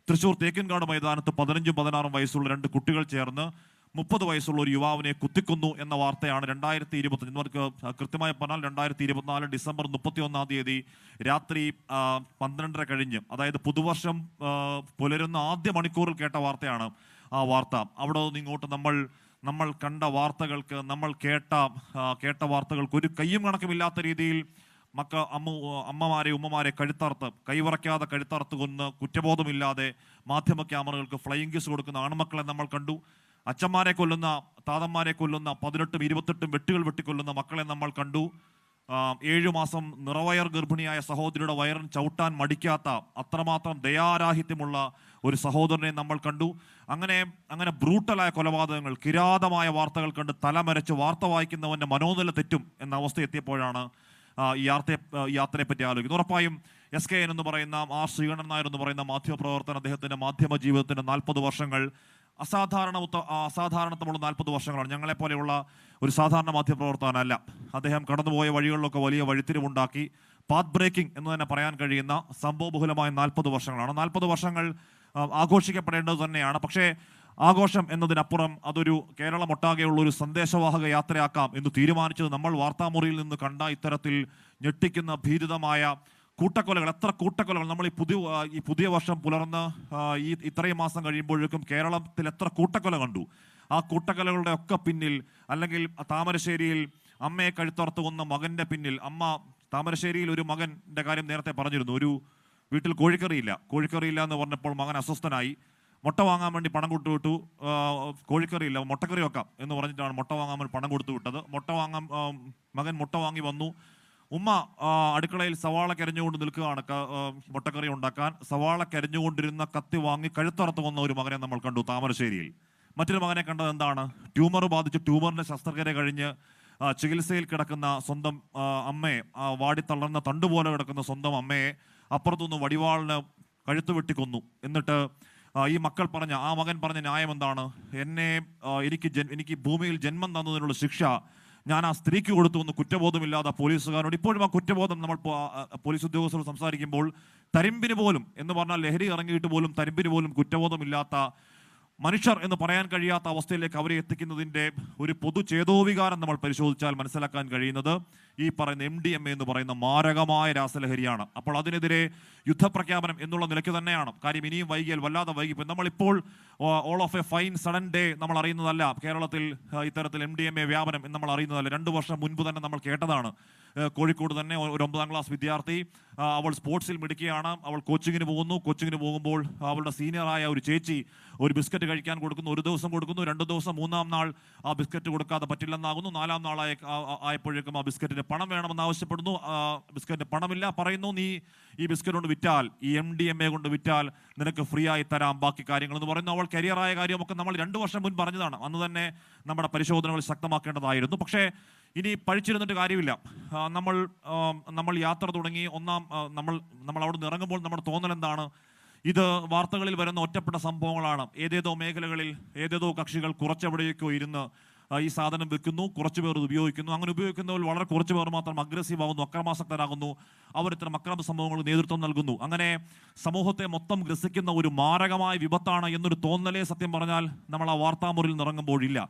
തൃശൂർ തേക്കിൻകാട് മൈതാനത്ത് 15ഉം 16ഉം വയസ്സുള്ള 2 കുട്ടികൾ ചേർന്ന് 30 വയസ്സുള്ള ഒരു യുവാവിനെ കുത്തിക്കൊന്നു എന്ന വാർത്തയാണ് 2025 നമുക്ക് കൃത്യമായി പറഞ്ഞാൽ 2024 ഡിസംബർ 31 തീയതി രാത്രി 12:30 കഴിഞ്ഞ്, അതായത് പുതുവർഷം പുലരുന്ന ആദ്യ മണിക്കൂറിൽ കേട്ട വാർത്തയാണ് ആ വാർത്ത. അവിടെ നിന്ന് ഇങ്ങോട്ട് നമ്മൾ കണ്ട വാർത്തകൾക്ക്, നമ്മൾ കേട്ട വാർത്തകൾക്ക് ഒരു കയ്യും കണക്കുമില്ലാത്ത രീതിയിൽ അമ്മമാരെ ഉമ്മമാരെ കൈവറയ്ക്കാതെ കഴുത്തറുത്ത് കൊന്ന് കുറ്റബോധമില്ലാതെ മാധ്യമ ക്യാമറകൾക്ക് ഫ്ലൈയിങ് കിസ് കൊടുക്കുന്ന ആൺമക്കളെ നമ്മൾ കണ്ടു. അച്ഛന്മാരെ കൊല്ലുന്ന, താതന്മാരെ കൊല്ലുന്ന, 18ഉം 28ഉം വെട്ടുകൾ വെട്ടിക്കൊല്ലുന്ന മക്കളെ നമ്മൾ കണ്ടു. 7 മാസം നിറവയർ ഗർഭിണിയായ സഹോദരിയുടെ വയറിന് ചവിട്ടാൻ മടിക്കാത്ത അത്രമാത്രം ദയാരാഹിത്യമുള്ള ഒരു സഹോദരനെ നമ്മൾ കണ്ടു. അങ്ങനെ ബ്രൂട്ടലായ കൊലപാതകങ്ങൾ, കിരാതമായ വാർത്തകൾ കണ്ട് തലമരച്ച് വാർത്ത വായിക്കുന്നവന്റെ മനോനില തെറ്റും എന്ന അവസ്ഥ എത്തിയപ്പോഴാണ് ഈ യാത്രയെ പറ്റി ആലോചിക്കുന്നത്. ഉറപ്പായും SKN എന്ന് പറയുന്ന ശ്രീകണ്ഠൻ നായർ എന്ന് പറയുന്ന മാധ്യമപ്രവർത്തകൻ, അദ്ദേഹത്തിന്റെ മാധ്യമ ജീവിതത്തിന്റെ 40 വർഷങ്ങൾ അസാധാരണത്വമുള്ള 40 വർഷങ്ങളാണ്. ഞങ്ങളെപ്പോലെയുള്ള ഒരു സാധാരണ മാധ്യമപ്രവർത്തകനല്ല. അദ്ദേഹം കടന്നുപോയ വഴികളിലൊക്കെ വലിയ വഴിത്തിരിവുണ്ടാക്കി പാത്ത് ബ്രേക്കിംഗ് എന്ന് തന്നെ പറയാൻ കഴിയുന്ന സംഭവബഹുലമായ 40 വർഷങ്ങളാണ്. 40 വർഷങ്ങൾ ആഘോഷിക്കപ്പെടേണ്ടത് തന്നെയാണ്. പക്ഷേ ആഘോഷം എന്നതിനപ്പുറം അതൊരു കേരളമൊട്ടാകെയുള്ള ഒരു സന്ദേശവാഹക യാത്രയാക്കാം എന്ന് തീരുമാനിച്ചത് നമ്മൾ വാർത്താമുറിയിൽ നിന്ന് കണ്ട ഇത്തരത്തിൽ ഞെട്ടിക്കുന്ന ഭീതിതമായ കൂട്ടക്കൊലകൾ, എത്ര കൂട്ടക്കൊലകൾ നമ്മൾ ഈ പുതിയ വർഷം പുലർന്ന് ഇത്രയും മാസം കഴിയുമ്പോഴേക്കും കേരളത്തിൽ എത്ര കൂട്ടക്കൊല കണ്ടു. ആ കൂട്ടക്കൊലകളുടെ ഒക്കെ പിന്നിൽ, അല്ലെങ്കിൽ താമരശ്ശേരിയിൽ അമ്മയെ കഴുത്തറുത്ത് കൊന്ന മകന്റെ പിന്നിൽ, താമരശ്ശേരിയിൽ ഒരു മകന്റെ കാര്യം നേരത്തെ പറഞ്ഞിരുന്നു. ഒരു വീട്ടിൽ കോഴിക്കറിയില്ല എന്ന് പറഞ്ഞപ്പോൾ മകൻ അസ്വസ്ഥനായി. മുട്ട വാങ്ങാൻ വേണ്ടി പണം കൊടുത്തു വിട്ടു. കോഴിക്കറിയില്ല, മുട്ടക്കറി വെക്കാം എന്ന് പറഞ്ഞിട്ടാണ് മുട്ട വാങ്ങാൻ വേണ്ടി പണം കൊടുത്തു വിട്ടത്. മകൻ മുട്ട വാങ്ങി വന്നു. ഉമ്മ അടുക്കളയിൽ സവാള കരിഞ്ഞുകൊണ്ട് നിൽക്കുകയാണ് മുട്ടക്കറി ഉണ്ടാക്കാൻ. സവാള കരിഞ്ഞുകൊണ്ടിരുന്ന കത്തി വാങ്ങി കഴുത്തറുത്ത് വന്ന ഒരു മകനെ നമ്മൾ കണ്ടു താമരശ്ശേരിയിൽ. മറ്റൊരു മകനെ കണ്ടത് എന്താണ്? ട്യൂമർ ബാധിച്ച് ട്യൂമറിന്റെ ശസ്ത്രക്രിയ കഴിഞ്ഞ് ചികിത്സയിൽ കിടക്കുന്ന സ്വന്തം അമ്മയെ, വാടിത്തളർന്ന തണ്ടുപോലെ കിടക്കുന്ന സ്വന്തം അമ്മയെ അപ്പുറത്തുനിന്ന് വടിവാളിന് കഴുത്ത് വെട്ടിക്കൊന്നു. എന്നിട്ട് ആ മകൻ പറഞ്ഞ ന്യായം എന്താണ്? എനിക്ക് ഭൂമിയിൽ ജന്മം തന്നതിനുള്ള ശിക്ഷ ഞാൻ ആ സ്ത്രീക്ക് കൊടുത്തു എന്ന് കുറ്റബോധമില്ലാതെ പോലീസുകാരോട്. ഇപ്പോഴും ആ കുറ്റബോധം നമ്മൾ പോലീസ് ഉദ്യോഗസ്ഥർ സംസാരിക്കുമ്പോൾ തരിമ്പിന് പോലും, എന്ന് പറഞ്ഞാൽ ലഹരി ഇറങ്ങിയിട്ട് പോലും തരിമ്പിന് പോലും കുറ്റബോധമില്ലാത്ത മനുഷ്യർ എന്ന് പറയാൻ കഴിയാത്ത അവസ്ഥയിലേക്ക് അവരെ എത്തിക്കുന്നതിൻ്റെ ഒരു പൊതു ചേതോവികാരം നമ്മൾ പരിശോധിച്ചാൽ മനസ്സിലാക്കാൻ കഴിയുന്നത് ഈ പറയുന്ന MDMA എന്ന് പറയുന്ന മാരകമായ രാസലഹരിയാണ്. അപ്പോൾ അതിനെതിരെ യുദ്ധപ്രഖ്യാപനം എന്നുള്ള നിലയ്ക്ക് തന്നെയാണ്. കാര്യം ഇനിയും വൈകിയാൽ വല്ലാതെ വൈകിപ്പോൾ നമ്മളിപ്പോൾ all of A fine sudden day നമ്മൾ അറിയുന്നതല്ല. കേരളത്തിൽ ഇത്തരത്തിൽ MDMA വ്യാപനം എന്ന് നമ്മൾ അറിയുന്നതല്ല. 2 വർഷം മുൻപ് തന്നെ നമ്മൾ കേട്ടതാണ്. കോഴിക്കോട് തന്നെ ഒരു 9ാം ക്ലാസ് വിദ്യാർത്ഥി, അവൾ സ്പോർട്സിൽ മിടുക്കിയാണ്. അവൾ കോച്ചിങ്ങിന് പോകുമ്പോൾ അവളുടെ സീനിയറായ ഒരു ചേച്ചി ഒരു ബിസ്ക്കറ്റ് കഴിക്കാൻ കൊടുക്കുന്നു. 1 ദിവസം കൊടുക്കുന്നു, 2 ദിവസം, 3-ാം നാൾ ആ ബിസ്ക്കറ്റ് കൊടുക്കാതെ പറ്റില്ലെന്നാകുന്നു. 4-ാം ആയപ്പോഴേക്കും ആ ബിസ്ക്കറ്റിന് പണം വേണമെന്ന് ആവശ്യപ്പെടുന്നു. ബിസ്ക്കറ്റിന് പണമില്ല. പറയുന്നു, നീ ഈ ബിസ്ക്കറ്റ് കൊണ്ട് വിറ്റാൽ, ഈ MDMA കൊണ്ട് വിറ്റാൽ നിനക്ക് ഫ്രീ ആയി തരാം ബാക്കി കാര്യങ്ങൾ എന്ന് പറയുന്നു. അവൾ കരിയറായ കാര്യമൊക്കെ നമ്മൾ 2 വർഷം മുൻപ് പറഞ്ഞതാണ്. അന്ന് തന്നെ നമ്മുടെ പരിശോധനകൾ ശക്തമാക്കേണ്ടതായിരുന്നു. പക്ഷേ ഇനി പഴിച്ചിരുന്നിട്ട് കാര്യമില്ല. നമ്മൾ യാത്ര തുടങ്ങി നമ്മൾ അവിടെ നിന്ന് ഇറങ്ങുമ്പോൾ നമ്മുടെ തോന്നൽ എന്താണ്? ഇത് വാർത്തകളിൽ വരുന്ന ഒറ്റപ്പെട്ട സംഭവങ്ങളാണ്. ഏതേതോ മേഖലകളിൽ ഏതേതോ കക്ഷികൾ കുറച്ചെവിടെയൊക്കെ ഇരുന്ന് ഈ സാധനം വെക്കുന്നു, കുറച്ചു പേർ ഇത് ഉപയോഗിക്കുന്നു. അങ്ങനെ ഉപയോഗിക്കുന്നവർ വളരെ കുറച്ചു പേർ മാത്രം അഗ്രസീവ് ആകുന്നു, അക്രമാസക്തരാകുന്നു. അവർ ഇത്തരം അക്രമ സംഭവങ്ങൾക്ക് നേതൃത്വം നൽകുന്നു. അങ്ങനെ സമൂഹത്തെ മൊത്തം ഗ്രസിക്കുന്ന ഒരു മാരകമായ വിപത്താണ് എന്നൊരു തോന്നലേ സത്യം പറഞ്ഞാൽ നമ്മൾ ആ വാർത്താമുറിയിൽ നിറങ്ങുമ്പോഴില്ല.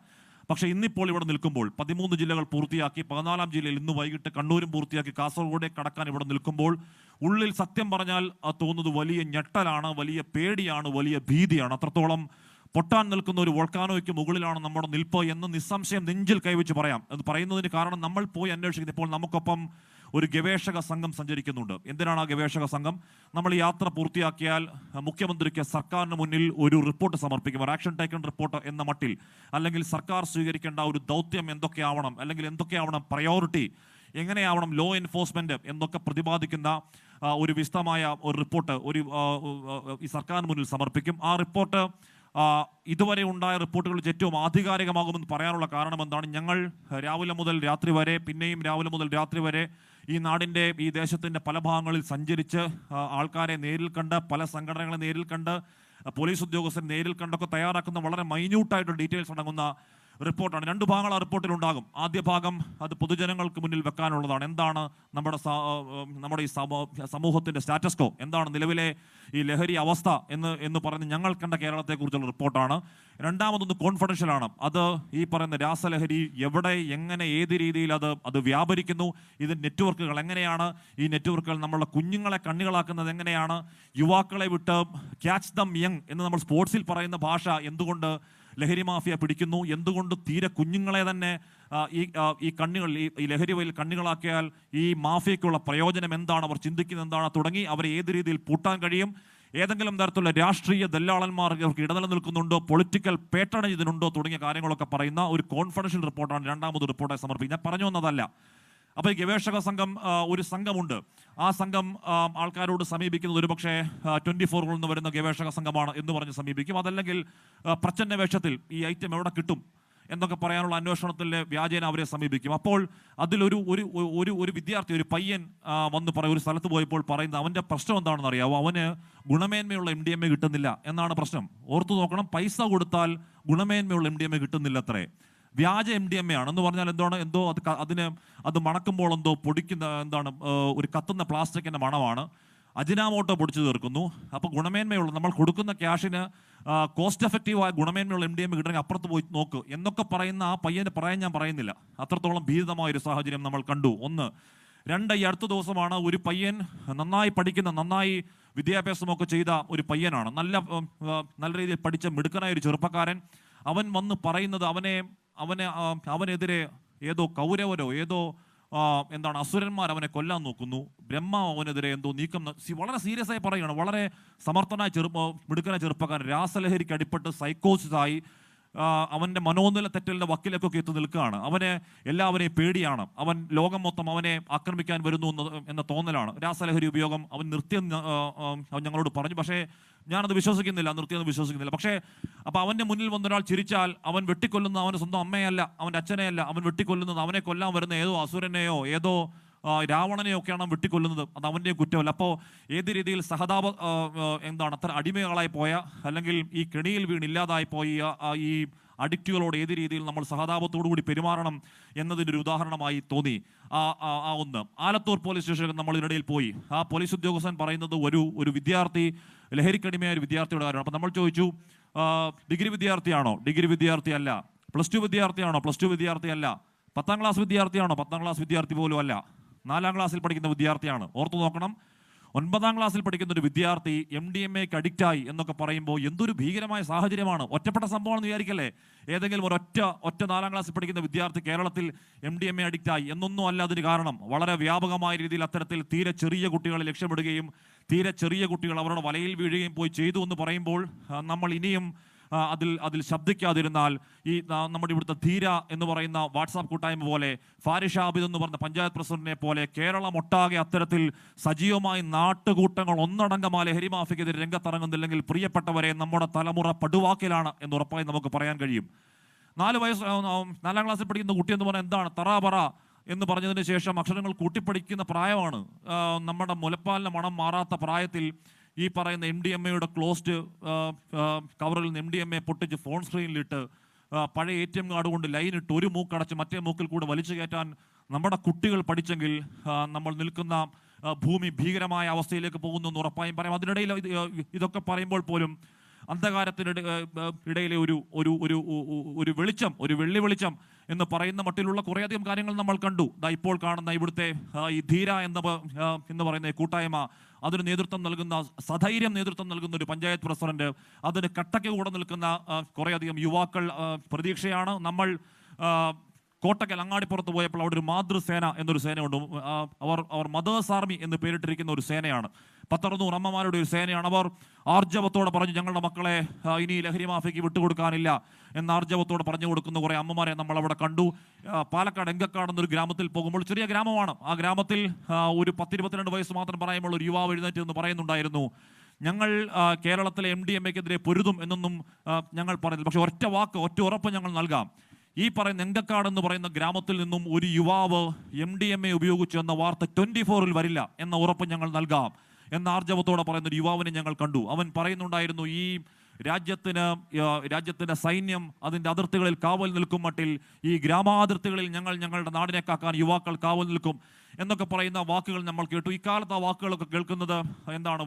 പക്ഷേ ഇന്നിപ്പോൾ ഇവിടെ നിൽക്കുമ്പോൾ 13 ജില്ലകൾ പൂർത്തിയാക്കി, 14-ാം ജില്ലയിൽ ഇന്ന് വൈകിട്ട് കണ്ണൂരും പൂർത്തിയാക്കി, കാസർഗോഡെ കടക്കാൻ ഇവിടെ നിൽക്കുമ്പോൾ ഉള്ളിൽ സത്യം പറഞ്ഞാൽ തോന്നുന്നത് വലിയ ഞെട്ടലാണ്, വലിയ പേടിയാണ്, വലിയ ഭീതിയാണ്. അത്രത്തോളം പൊട്ടാൻ നിൽക്കുന്ന ഒരു വോൾക്കാനോയ്ക്ക് മുകളിലാണ് നമ്മുടെ നിൽപ്പ് എന്ന് നിസ്സംശയം നെഞ്ചിൽ കൈവച്ച് പറയാം. അത് പറയുന്നതിന് കാരണം നമ്മൾ പോയി അന്വേഷിക്കുന്നത്, ഇപ്പോൾ നമുക്കൊപ്പം ഒരു ഗവേഷക സംഘം സഞ്ചരിക്കുന്നുണ്ട്. എന്തിനാണ് ആ ഗവേഷക സംഘം? നമ്മൾ യാത്ര പൂർത്തിയാക്കിയാൽ മുഖ്യമന്ത്രിക്ക് സർക്കാരിന് മുന്നിൽ ഒരു റിപ്പോർട്ട് സമർപ്പിക്കും, ഒരു ആക്ഷൻ ടേക്കൺ റിപ്പോർട്ട് എന്ന മട്ടിൽ. അല്ലെങ്കിൽ സർക്കാർ സ്വീകരിക്കേണ്ട ഒരു ദൗത്യം എന്തൊക്കെയാവണം, അല്ലെങ്കിൽ എന്തൊക്കെയാവണം പ്രയോറിറ്റി, എങ്ങനെയാവണം ലോ എൻഫോഴ്സ്മെന്റ് എന്നൊക്കെ പ്രതിപാദിക്കുന്ന ഒരു വിശദമായ ഒരു റിപ്പോർട്ട് ഈ സർക്കാരിന് മുന്നിൽ സമർപ്പിക്കും. ആ റിപ്പോർട്ട് ഇതുവരെ ഉണ്ടായ റിപ്പോർട്ടുകൾ വെച്ച് ഏറ്റവും ആധികാരികമാകുമെന്ന് പറയാനുള്ള കാരണം എന്താണ്? ഞങ്ങൾ രാവിലെ മുതൽ രാത്രി വരെ, പിന്നെയും രാവിലെ മുതൽ രാത്രി വരെ ഈ ദേശത്തിൻ്റെ പല ഭാഗങ്ങളിൽ സഞ്ചരിച്ച് ആൾക്കാരെ നേരിൽ കണ്ട്, പല സംഘടനകളെ നേരിൽ കണ്ട്, പോലീസ് ഉദ്യോഗസ്ഥരെ നേരിൽ കണ്ടൊക്കെ തയ്യാറാക്കുന്ന വളരെ മൈന്യൂട്ടായിട്ട് ഡീറ്റെയിൽസ് അടങ്ങുന്ന റിപ്പോർട്ടാണ്. രണ്ട് ഭാഗങ്ങൾ ആ റിപ്പോർട്ടിൽ ഉണ്ടാകും. ആദ്യ ഭാഗം അത് പൊതുജനങ്ങൾക്ക് മുന്നിൽ വെക്കാനുള്ളതാണ്. എന്താണ് നമ്മുടെ ഈ സമൂഹത്തിന്റെ സ്റ്റാറ്റസ് കോ, എന്താണ് നിലവിലെ ഈ ലഹരി അവസ്ഥ എന്ന് പറഞ്ഞ് ഞങ്ങൾ കണ്ട കേരളത്തെക്കുറിച്ചുള്ള റിപ്പോർട്ടാണ്. രണ്ടാമതൊന്ന് കോൺഫിഡൻഷ്യൽ ആണ്. അത് ഈ പറയുന്ന രാസലഹരി എവിടെ, എങ്ങനെ, ഏത് രീതിയിൽ അത് വ്യാപരിക്കുന്നു, ഇത് നെറ്റ്വർക്കുകൾ എങ്ങനെയാണ്, ഈ നെറ്റ്വർക്കുകൾ നമ്മളുടെ കുഞ്ഞുങ്ങളെ കണ്ണികളാക്കുന്നത് എങ്ങനെയാണ്, യുവാക്കളെ വിട്ട് ക്യാച്ച് ദം യങ് എന്ന് നമ്മൾ സ്പോർട്സിൽ പറയുന്ന ഭാഷ എന്തുകൊണ്ട് ലഹരി മാഫിയ പിടിക്കുന്നു, എന്തുകൊണ്ട് തീരെ കുഞ്ഞുങ്ങളെ തന്നെ ഈ കണ്ണികൾ, ഈ ലഹരി വയൽ കണ്ണികളാക്കിയാൽ ഈ മാഫിയയ്ക്കുള്ള പ്രയോജനം എന്താണ്, അവർ ചിന്തിക്കുന്നത് എന്താണ് തുടങ്ങി അവരെ ഏത് രീതിയിൽ പൂട്ടാൻ കഴിയും, ഏതെങ്കിലും തരത്തിലുള്ള രാഷ്ട്രീയ ദല്ലാളന്മാർ അവർക്ക് ഇടനില നിൽക്കുന്നുണ്ടോ, പൊളിറ്റിക്കൽ പേട്ടേൺ ഇതിനുണ്ടോ തുടങ്ങിയ കാര്യങ്ങളൊക്കെ പറയുന്ന ഒരു കോൺഫിഡൻഷ്യൽ റിപ്പോർട്ടാണ് രണ്ടാമത് റിപ്പോർട്ടായി സമർപ്പിക്കുന്നത്. ഞാൻ പറഞ്ഞു വന്നതല്ല. അപ്പോൾ ഈ ഗവേഷക സംഘം, ഒരു സംഘമുണ്ട്. ആ സംഘം ആൾക്കാരോട് സമീപിക്കുന്നത് ഒരുപക്ഷെ 24 നിന്ന് വരുന്ന ഗവേഷക സംഘമാണ് എന്ന് പറഞ്ഞ് സമീപിക്കും. അതല്ലെങ്കിൽ പ്രച്ഛന്ന വേഷത്തിൽ ഈ ഐറ്റം എവിടെ കിട്ടും എന്നൊക്കെ പറയാനുള്ള അന്വേഷണത്തിലെ വ്യാജേന അവരെ സമീപിക്കും. അപ്പോൾ അതിലൊരു ഒരു വിദ്യാർത്ഥി, ഒരു പയ്യൻ വന്ന് പറയും, ഒരു സ്ഥലത്ത് പോയപ്പോൾ പറയുന്നത് അവൻ്റെ പ്രശ്നം എന്താണെന്ന് അറിയാമോ, അവന് ഗുണമേന്മയുള്ള MDMA കിട്ടുന്നില്ല എന്നാണ് പ്രശ്നം. ഓർത്തു നോക്കണം, പൈസ കൊടുത്താൽ ഗുണമേന്മയുള്ള MDMA കിട്ടുന്നില്ല അത്രേ. വ്യാജ MDMA ആണ് എന്ന് പറഞ്ഞാൽ എന്തോ അത് മണക്കുമ്പോൾ എന്തോ പൊടിക്കുന്ന എന്താണ്, ഒരു കത്തുന്ന പ്ലാസ്റ്റിക്കിന്റെ മണമാണ്. അജിനാമോട്ടോ പൊടിച്ചു തീർക്കുന്നു. അപ്പോൾ ഗുണമേന്മയുള്ള, നമ്മൾ കൊടുക്കുന്ന ക്യാഷിന് കോസ്റ്റ് എഫക്റ്റീവായ ഗുണമേന്മയുള്ള MDMA കിട്ടണമെങ്കിൽ അപ്പുറത്ത് പോയി നോക്ക് എന്നൊക്കെ പറയുന്ന ആ പയ്യനെ പറയാൻ ഞാൻ പറയുന്നില്ല. അത്രത്തോളം ഭീതിതമായ ഒരു സാഹചര്യം നമ്മൾ കണ്ടു. ഒന്ന്. രണ്ട്, ഈ അടുത്ത ദിവസമാണ് ഒരു പയ്യൻ, നന്നായി പഠിക്കുന്ന, നന്നായി വിദ്യാഭ്യാസമൊക്കെ ചെയ്ത ഒരു പയ്യനാണ്, നല്ല രീതിയിൽ പഠിച്ച മിടുക്കനായ ഒരു ചെറുപ്പക്കാരൻ. അവൻ വന്ന് പറയുന്നത് അവനെതിരെ ഏതോ കൗരവരോ ഏതോ അസുരന്മാർ അവനെ കൊല്ലാൻ നോക്കുന്നു, ബ്രഹ്മാവ് അവനെതിരെ എന്തോ നീക്കം. വളരെ സീരിയസ് ആയി പറയുകയാണ്. വളരെ സമർത്ഥനായ മിടുക്കനായ ചെറുപ്പക്കാരൻ രാസലഹരിക്ക് അടിപ്പെട്ട് സൈക്കോസിസായി അവൻ്റെ മനോനില തെറ്റലിൻ്റെ വക്കിലേക്കൊക്കെ എത്തി നിൽക്കുകയാണ്. അവന് എല്ലാവരെയും പേടിയാണ്. അവൻ ലോകം മൊത്തം അവനെ ആക്രമിക്കാൻ വരുന്നു എന്ന തോന്നലാണ്. രാസലഹരി ഉപയോഗം അവൻ നിർത്തിയെന്ന് അവൻ ഞങ്ങളോട് പറഞ്ഞു. പക്ഷേ ഞാനത് വിശ്വസിക്കുന്നില്ല, നിർത്തിയെന്ന് വിശ്വസിക്കുന്നില്ല. പക്ഷേ അപ്പോൾ അവൻ്റെ മുന്നിൽ വന്നൊരാൾ ചിരിച്ചാൽ അവൻ വെട്ടിക്കൊല്ലുന്നത് അവൻ്റെ സ്വന്തം അമ്മയല്ല, അവൻ്റെ അച്ഛനെയല്ല. അവൻ വെട്ടിക്കൊല്ലുന്നത് അവനെ കൊല്ലാൻ വരുന്ന ഏതോ അസുരനെയോ ഏതോ രാവണനെയൊക്കെയാണ് വെട്ടിക്കൊല്ലുന്നത്. അത് അവൻ്റെ കുറ്റമല്ല. അപ്പോൾ ഏത് രീതിയിൽ അത്ര അടിമകളായി പോയ, അല്ലെങ്കിൽ ഈ കെണിയിൽ വീണില്ലാതായി പോയ ഈ അഡിക്റ്റുകളോട് ഏത് രീതിയിൽ നമ്മൾ സഹതാപത്തോടു കൂടി പെരുമാറണം എന്നതിൻ്റെ ഒരു ഉദാഹരണമായി തോന്നി. ഒന്ന്, ആലത്തൂർ പോലീസ് സ്റ്റേഷനിൽ നമ്മൾ ഇതിനിടയിൽ പോയി. ആ പോലീസ് ഉദ്യോഗസ്ഥൻ പറയുന്നത് ഒരു വിദ്യാർത്ഥി, ലഹരിക്കടിമയായ ഒരു വിദ്യാർത്ഥിയുടെ കാര്യമാണ്. അപ്പം നമ്മൾ ചോദിച്ചു, ഡിഗ്രി വിദ്യാർത്ഥിയാണോ? ഡിഗ്രി വിദ്യാർത്ഥിയല്ല. പ്ലസ് ടു വിദ്യാർത്ഥിയാണോ? പ്ലസ് ടു വിദ്യാർത്ഥിയല്ല. 10ാം ക്ലാസ് വിദ്യാർത്ഥിയാണോ? 10ാം ക്ലാസ് വിദ്യാർത്ഥി പോലും അല്ല. 4ാം ക്ലാസ്സിൽ പഠിക്കുന്ന വിദ്യാർത്ഥിയാണ്. ഓർത്തു നോക്കണം, 9ാം ക്ലാസ്സിൽ പഠിക്കുന്ന ഒരു വിദ്യാർത്ഥി MDMAക്ക് അഡിക്റ്റായി എന്നൊക്കെ പറയുമ്പോൾ എന്തൊരു ഭീകരമായ സാഹചര്യമാണ്. ഒറ്റപ്പെട്ട സംഭവമാണെന്ന് വിചാരിക്കല്ലേ. ഏതെങ്കിലും ഒറ്റ 4ാം ക്ലാസ്സിൽ പഠിക്കുന്ന വിദ്യാർത്ഥി കേരളത്തിൽ MDMA അഡിക്റ്റായി എന്നൊന്നും അല്ല അതിന് കാരണം. വളരെ വ്യാപകമായ രീതിയിൽ അത്തരത്തിൽ തീരെ ചെറിയ കുട്ടികളെ ലക്ഷ്യമിടുകയും തീരെ ചെറിയ കുട്ടികൾ അവരുടെ വലയിൽ വീഴുകയും പോയി ചെയ്തു എന്ന് പറയുമ്പോൾ നമ്മൾ ഇനിയും അതിൽ ശബ്ദിക്കാതിരുന്നാൽ ഈ നമ്മുടെ ഇവിടുത്തെ ധീര എന്ന് പറയുന്ന വാട്സാപ്പ് കൂട്ടായ്മ പോലെ, ഫാരിഷ് ആബിദ് എന്ന് പറഞ്ഞ പഞ്ചായത്ത് പ്രസിഡന്റിനെ പോലെ കേരളം ഒട്ടാകെ അത്തരത്തിൽ സജീവമായി നാട്ടുകൂട്ടങ്ങൾ ഒന്നടങ്കം ആ ലഹരി മാഫിക്കെതിരെ രംഗത്തിറങ്ങുന്നില്ലെങ്കിൽ പ്രിയപ്പെട്ടവരെ, നമ്മുടെ തലമുറ പടുവാക്കിലാണ് എന്ന് ഉറപ്പായി നമുക്ക് പറയാൻ കഴിയും. 4ാം ക്ലാസ്സിൽ പഠിക്കുന്ന കുട്ടി എന്ന് പറഞ്ഞാൽ എന്താണ്? തറാപറ എന്ന് പറഞ്ഞതിന് ശേഷം അക്ഷരങ്ങൾ കൂട്ടിപ്പഠിക്കുന്ന പ്രായമാണ്. നമ്മുടെ മുലപ്പാലിൻ്റെ മണം മാറാത്ത പ്രായത്തിൽ ഈ പറയുന്ന MDMAയുടെ ക്ലോസ്ഡ് കവറിൽ നിന്ന് MDMA പൊട്ടിച്ച് ഫോൺ സ്ക്രീനിലിട്ട് പഴയ ATM കാർഡ് കൊണ്ട് ലൈനിട്ട് ഒരു മൂക്കടച്ച് മറ്റേ മൂക്കിൽ കൂടെ വലിച്ചു കയറ്റാൻ നമ്മുടെ കുട്ടികൾ പഠിച്ചെങ്കിൽ നമ്മൾ നിൽക്കുന്ന ഭൂമി ഭീകരമായ അവസ്ഥയിലേക്ക് പോകുന്നു എന്ന് ഉറപ്പായും പറയാം. അതിനിടയിൽ ഇതൊക്കെ പറയുമ്പോൾ പോലും അന്ധകാരത്തിനിടെ ഇടയിലെ ഒരു വെളിച്ചം, ഒരു വെള്ളി വെളിച്ചം എന്ന് പറയുന്ന മട്ടിലുള്ള കുറേയധികം കാര്യങ്ങൾ നമ്മൾ കണ്ടു. ഇപ്പോൾ കാണുന്ന ഇവിടുത്തെ ഈ ധീര എന്ന് പറയുന്ന കൂട്ടായ്മ, അതിന് നേതൃത്വം നൽകുന്ന, സധൈര്യം നേതൃത്വം നൽകുന്ന ഒരു പഞ്ചായത്ത് പ്രസിഡന്റ്, അതിന് കട്ടയ്ക്ക് കൂടെ നിൽക്കുന്ന കുറേയധികം യുവാക്കൾ പ്രതീക്ഷയാണ്. നമ്മൾ കോട്ടക്കൽ അങ്ങാടിപ്പുറത്ത് പോയപ്പോൾ അവിടെ ഒരു മാതൃസേന എന്നൊരു സേനയുണ്ട്. അവർ മദേഴ്സ് ആർമി എന്ന് പേരിട്ടിരിക്കുന്ന ഒരു സേനയാണ്. 100 അമ്മമാരുടെ ഒരു സേനയാണ്. അവർ ആർജവത്തോടെ പറഞ്ഞു, ഞങ്ങളുടെ മക്കളെ ഇനി ലഹരി മാഫിയയ്ക്ക് വിട്ടുകൊടുക്കാനില്ല എന്ന ആർജവത്തോടെ പറഞ്ഞു കൊടുക്കുന്ന കുറേ അമ്മമാരെ നമ്മൾ അവിടെ കണ്ടു. പാലക്കാട് എങ്കക്കാട് എന്നൊരു ഗ്രാമത്തിൽ പോകുമ്പോൾ, ചെറിയ ഗ്രാമമാണ്, ആ ഗ്രാമത്തിൽ ഒരു 10-22 വയസ്സ് മാത്രം പറയുമ്പോൾ ഒരു യുവാവ് എഴുന്നേറ്റ് എന്ന് പറയുന്നുണ്ടായിരുന്നു, ഞങ്ങൾ കേരളത്തിലെ MDMAക്കെതിരെ പൊരുതും എന്നൊന്നും ഞങ്ങൾ പറയുന്നില്ല, പക്ഷെ ഒറ്റ ഉറപ്പ് ഞങ്ങൾ നൽകാം. ഈ പറയുന്ന എങ്കക്കാട് എന്ന് പറയുന്ന ഗ്രാമത്തിൽ നിന്നും ഒരു യുവാവ് MDMA ഉപയോഗിച്ചു എന്ന വാർത്ത 24-ൽ വരില്ല എന്ന ഉറപ്പ് ഞങ്ങൾ നൽകാം എന്ന ആർജവത്തോടെ പറയുന്ന ഒരു യുവാവിനെ ഞങ്ങൾ കണ്ടു. അവൻ പറയുന്നുണ്ടായിരുന്നു, ഈ രാജ്യത്തിന്റെ സൈന്യം അതിന്റെ അതിർത്തികളിൽ കാവൽ നിൽക്കും മട്ടിൽ ഈ ഗ്രാമാതിർത്തികളിൽ ഞങ്ങളുടെ നാടിനെ കാക്കാൻ യുവാക്കൾ കാവൽ നിൽക്കും എന്നൊക്കെ പറയുന്ന വാക്കുകൾ നമ്മൾ കേട്ടു. ഇക്കാലത്ത് ആ വാക്കുകളൊക്കെ കേൾക്കുന്നത് എന്താണ്?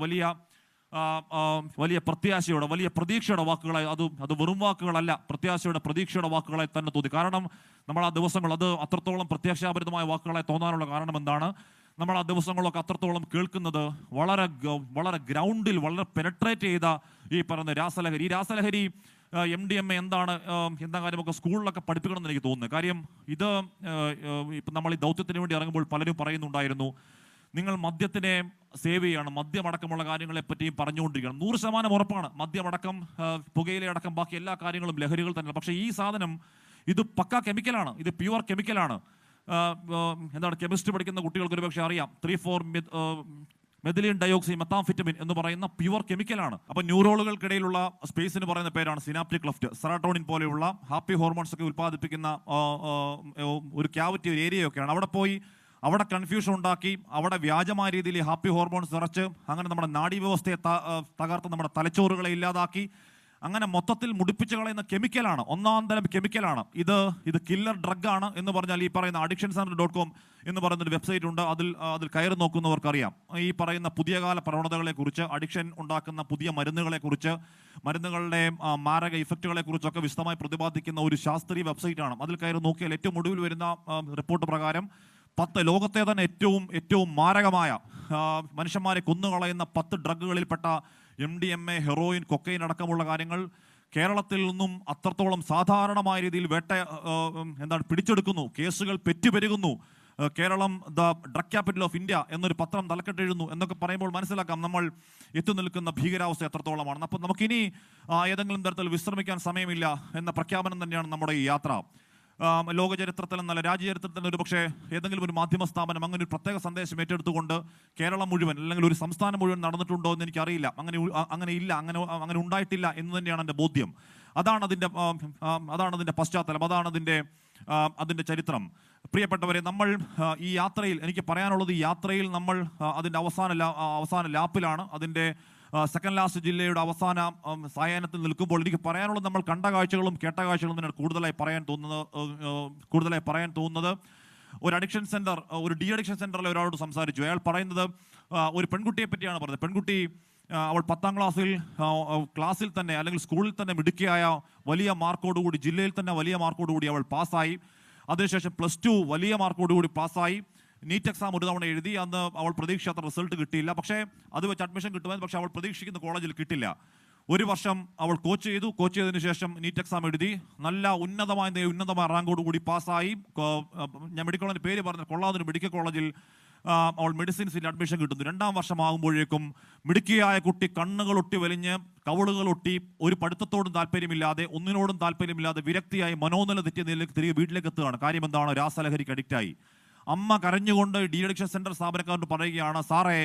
വലിയ പ്രത്യാശയുടെ, വലിയ പ്രതീക്ഷയുടെ വാക്കുകളായി. അത് വെറും വാക്കുകളല്ല, പ്രത്യാശയുടെ, പ്രതീക്ഷയുടെ വാക്കുകളായി തന്നെ തോന്നി. കാരണം നമ്മൾ ആ ദിവസങ്ങൾ അത് അത്രത്തോളം പ്രത്യാശാഭരിതമായ വാക്കുകളായി തോന്നാനുള്ള കാരണം എന്താണ്? നമ്മൾ ആ ദിവസങ്ങളൊക്കെ അത്രത്തോളം കേൾക്കുന്നത് വളരെ ഗ്രൗണ്ടിൽ വളരെ പെനട്രേറ്റ് ചെയ്ത ഈ പറയുന്ന രാസലഹരി. ഈ രാസലഹരി MDMA എന്താണ് എന്താ കാര്യമൊക്കെ സ്കൂളിലൊക്കെ പഠിപ്പിക്കണമെന്ന് എനിക്ക് തോന്നുന്നത്. കാര്യം ഇത് ഇപ്പം നമ്മൾ ഈ ദൗത്യത്തിന് വേണ്ടി ഇറങ്ങുമ്പോൾ പലരും പറയുന്നുണ്ടായിരുന്നു, നിങ്ങൾ മദ്യത്തിനെ സേവ് ചെയ്യണം, മദ്യമടക്കമുള്ള കാര്യങ്ങളെ പറ്റിയും പറഞ്ഞുകൊണ്ടിരിക്കണം. 100% ഉറപ്പാണ്, മദ്യമടക്കം പുകയിലയടക്കം ബാക്കി എല്ലാ കാര്യങ്ങളും ലഹരികൾ തന്നെ. പക്ഷേ ഈ സാധനം ഇത് പക്കാ കെമിക്കലാണ്, ഇത് പ്യുവർ കെമിക്കലാണ്. എന്താണ് കെമിസ്ട്രി പഠിക്കുന്ന കുട്ടികൾക്ക് ഒരുപക്ഷെ അറിയാം, 3,4 മെഥിലിൻ ഡയോക്സി മെത്താംഫിറ്റമിൻ എന്ന് പറയുന്ന പ്യുവർ കെമിക്കലാണ്. അപ്പോൾ ന്യൂറോളുകൾക്കിടയിലുള്ള സ്പേസിന് പറയുന്ന പേരാണ് സിനാപ്റ്റിക് ക്ലെഫ്റ്റ്. സെറാട്ടോണിൻ പോലെയുള്ള ഹാപ്പി ഹോർമോൺസ് ഒക്കെ ഉൽപ്പാദിപ്പിക്കുന്ന ഒരു ക്യാവിറ്റി, ഒരു ഏരിയയൊക്കെയാണ്. അവിടെ കൺഫ്യൂഷൻ ഉണ്ടാക്കി, അവിടെ വ്യാജമായ രീതിയിൽ ഹാപ്പി ഹോർമോൺസ് നിറച്ച് അങ്ങനെ നമ്മുടെ നാഡീവ്യവസ്ഥയെ തകർത്ത് നമ്മുടെ തലച്ചോറുകളെ ഇല്ലാതാക്കി അങ്ങനെ മൊത്തത്തിൽ മുടിപ്പിച്ച് കളയുന്ന കെമിക്കലാണ്, ഒന്നാം തരം കെമിക്കലാണ്. ഇത് കില്ലർ ഡ്രഗാണ് എന്ന് പറഞ്ഞാൽ ഈ പറയുന്ന addictioncenter.com എന്ന് പറയുന്നൊരു വെബ്സൈറ്റ് ഉണ്ട്. അതിൽ കയറി നോക്കുന്നവർക്കറിയാം ഈ പറയുന്ന പുതിയ കാല പ്രവണതകളെക്കുറിച്ച്, അഡിക്ഷൻ ഉണ്ടാക്കുന്ന പുതിയ മരുന്നുകളെക്കുറിച്ച്, മരുന്നുകളുടെ മാരക ഇഫക്റ്റുകളെ കുറിച്ചൊക്കെ വിശദമായി പ്രതിപാദിക്കുന്ന ഒരു ശാസ്ത്രീയ വെബ്സൈറ്റാണ്. അതിൽ കയറി നോക്കിയാൽ ഏറ്റവും ഒടുവിൽ വരുന്ന റിപ്പോർട്ട് പ്രകാരം ലോകത്തെ തന്നെ ഏറ്റവും മാരകമായ മനുഷ്യന്മാരെ കൊന്നുകളയുന്ന 10 ഡ്രഗുകളിൽപ്പെട്ട MDMA, ഹെറോയിൻ, കൊക്കൈൻ അടക്കമുള്ള കാര്യങ്ങൾ കേരളത്തിൽ നിന്നും അത്രത്തോളം സാധാരണമായ രീതിയിൽ പിടിച്ചെടുക്കുന്നു. കേസുകൾ പെറ്റുപെരുകുന്നു. Keralam the drug capital of India എന്നൊരു പത്രം തലക്കെട്ടെഴുതുന്നു എന്നൊക്കെ പറയുമ്പോൾ മനസ്സിലാക്കാം നമ്മൾ എത്തി നിൽക്കുന്ന ഭീകരാവസ്ഥ എത്രത്തോളമാണ്. അപ്പം നമുക്കിനി ഏതെങ്കിലും തരത്തിൽ വിശ്രമിക്കാൻ സമയമില്ല എന്ന പ്രഖ്യാപനം തന്നെയാണ് നമ്മുടെ ഈ യാത്ര. ലോക ചരിത്രത്തിലെന്നല്ല രാജ്യചരിത്രത്തിൽ ഒരു പക്ഷേ ഏതെങ്കിലും ഒരു മാധ്യമ സ്ഥാപനം അങ്ങനെ ഒരു പ്രത്യേക സന്ദേശം ഏറ്റെടുത്തുകൊണ്ട് കേരളം മുഴുവൻ അല്ലെങ്കിൽ ഒരു സംസ്ഥാനം മുഴുവൻ നടന്നിട്ടുണ്ടോ എന്ന് എനിക്കറിയില്ല. അങ്ങനെ ഉണ്ടായിട്ടില്ല എന്ന് തന്നെയാണ് എൻ്റെ ബോധ്യം. അതാണ് അതിൻ്റെ പശ്ചാത്തലം, അതാണ് അതിൻ്റെ ചരിത്രം. പ്രിയപ്പെട്ടവരെ, നമ്മൾ ഈ യാത്രയിൽ, എനിക്ക് പറയാനുള്ളത്, ഈ യാത്രയിൽ നമ്മൾ അതിൻ്റെ അവസാന ലാപ്പിലാണ്. അതിൻ്റെ സെക്കൻഡ് ലാസ്റ്റ് ജില്ലയുടെ അവസാന സായാഹ്നത്തിൽ നിൽക്കുമ്പോൾ എനിക്ക് പറയാനുള്ളത്, നമ്മൾ കണ്ട കാഴ്ചകളും കേട്ട കാഴ്ചകളും തന്നെയാണ് കൂടുതലായി പറയാൻ തോന്നുന്നത്. ഒരു അഡിക്ഷൻ സെന്റർ, ഒരു ഡി അഡിക്ഷൻ സെന്ററിൽ ഒരാളോട് സംസാരിച്ചു. അയാൾ പറയുന്നത് ഒരു പെൺകുട്ടിയെ പറ്റിയാണ് പറഞ്ഞത്. പെൺകുട്ടി അവൾ 10ാം ക്ലാസ്സിൽ തന്നെ അല്ലെങ്കിൽ സ്കൂളിൽ തന്നെ മിടുക്കിയായ വലിയ മാർക്കോടുകൂടി, ജില്ലയിൽ തന്നെ വലിയ മാർക്കോടുകൂടി അവൾ പാസ്സായി. അതിനുശേഷം +2 വലിയ മാർക്കോടുകൂടി പാസ്സായി. നീറ്റ് എക്സാം ഒരു തവണ എഴുതി. അന്ന് അവൾ പ്രതീക്ഷിച്ച റിസൾട്ട് കിട്ടിയില്ല. പക്ഷേ അത് വെച്ച് അഡ്മിഷൻ കിട്ടുമായിരുന്നു. പക്ഷേ അവൾ പ്രതീക്ഷിക്കുന്ന കോളേജിൽ കിട്ടില്ല. ഒരു വർഷം അവൾ കോച്ച് ചെയ്തതിനു ശേഷം നീറ്റ് എക്സാം എഴുതി. നല്ല ഉന്നതമായ റാങ്കോടുകൂടി പാസ്സായി. ഞാൻ മെഡിക്കൽ കോളേജിൻ്റെ പേര് പറഞ്ഞ കൊള്ളാതൊരു മെഡിക്കൽ കോളേജിൽ അവൾ മെഡിസിൻസിൽ അഡ്മിഷൻ കിട്ടുന്നു. 2ാം വർഷമാകുമ്പോഴേക്കും മിടുക്കിയായ കുട്ടി കണ്ണുകളൊട്ടി വലിഞ്ഞ്, കവളുകളൊട്ടി, ഒരു പഠിത്തത്തോടും താല്പര്യമില്ലാതെ, ഒന്നിനോടും താല്പര്യമില്ലാതെ, വിരക്തിയായി, മനോനില തെറ്റിയ നിലയിലേക്ക് തിരികെ വീട്ടിലേക്ക് എത്തുകയാണ്. കാര്യം എന്താണ്? രാസലഹരിക്ക് അഡിക്റ്റായി. അമ്മ കരഞ്ഞുകൊണ്ട് ഡി അഡിക്ഷൻ സെന്റർ സ്ഥാപനക്കാരോട് പറയുകയാണ്, സാറേ,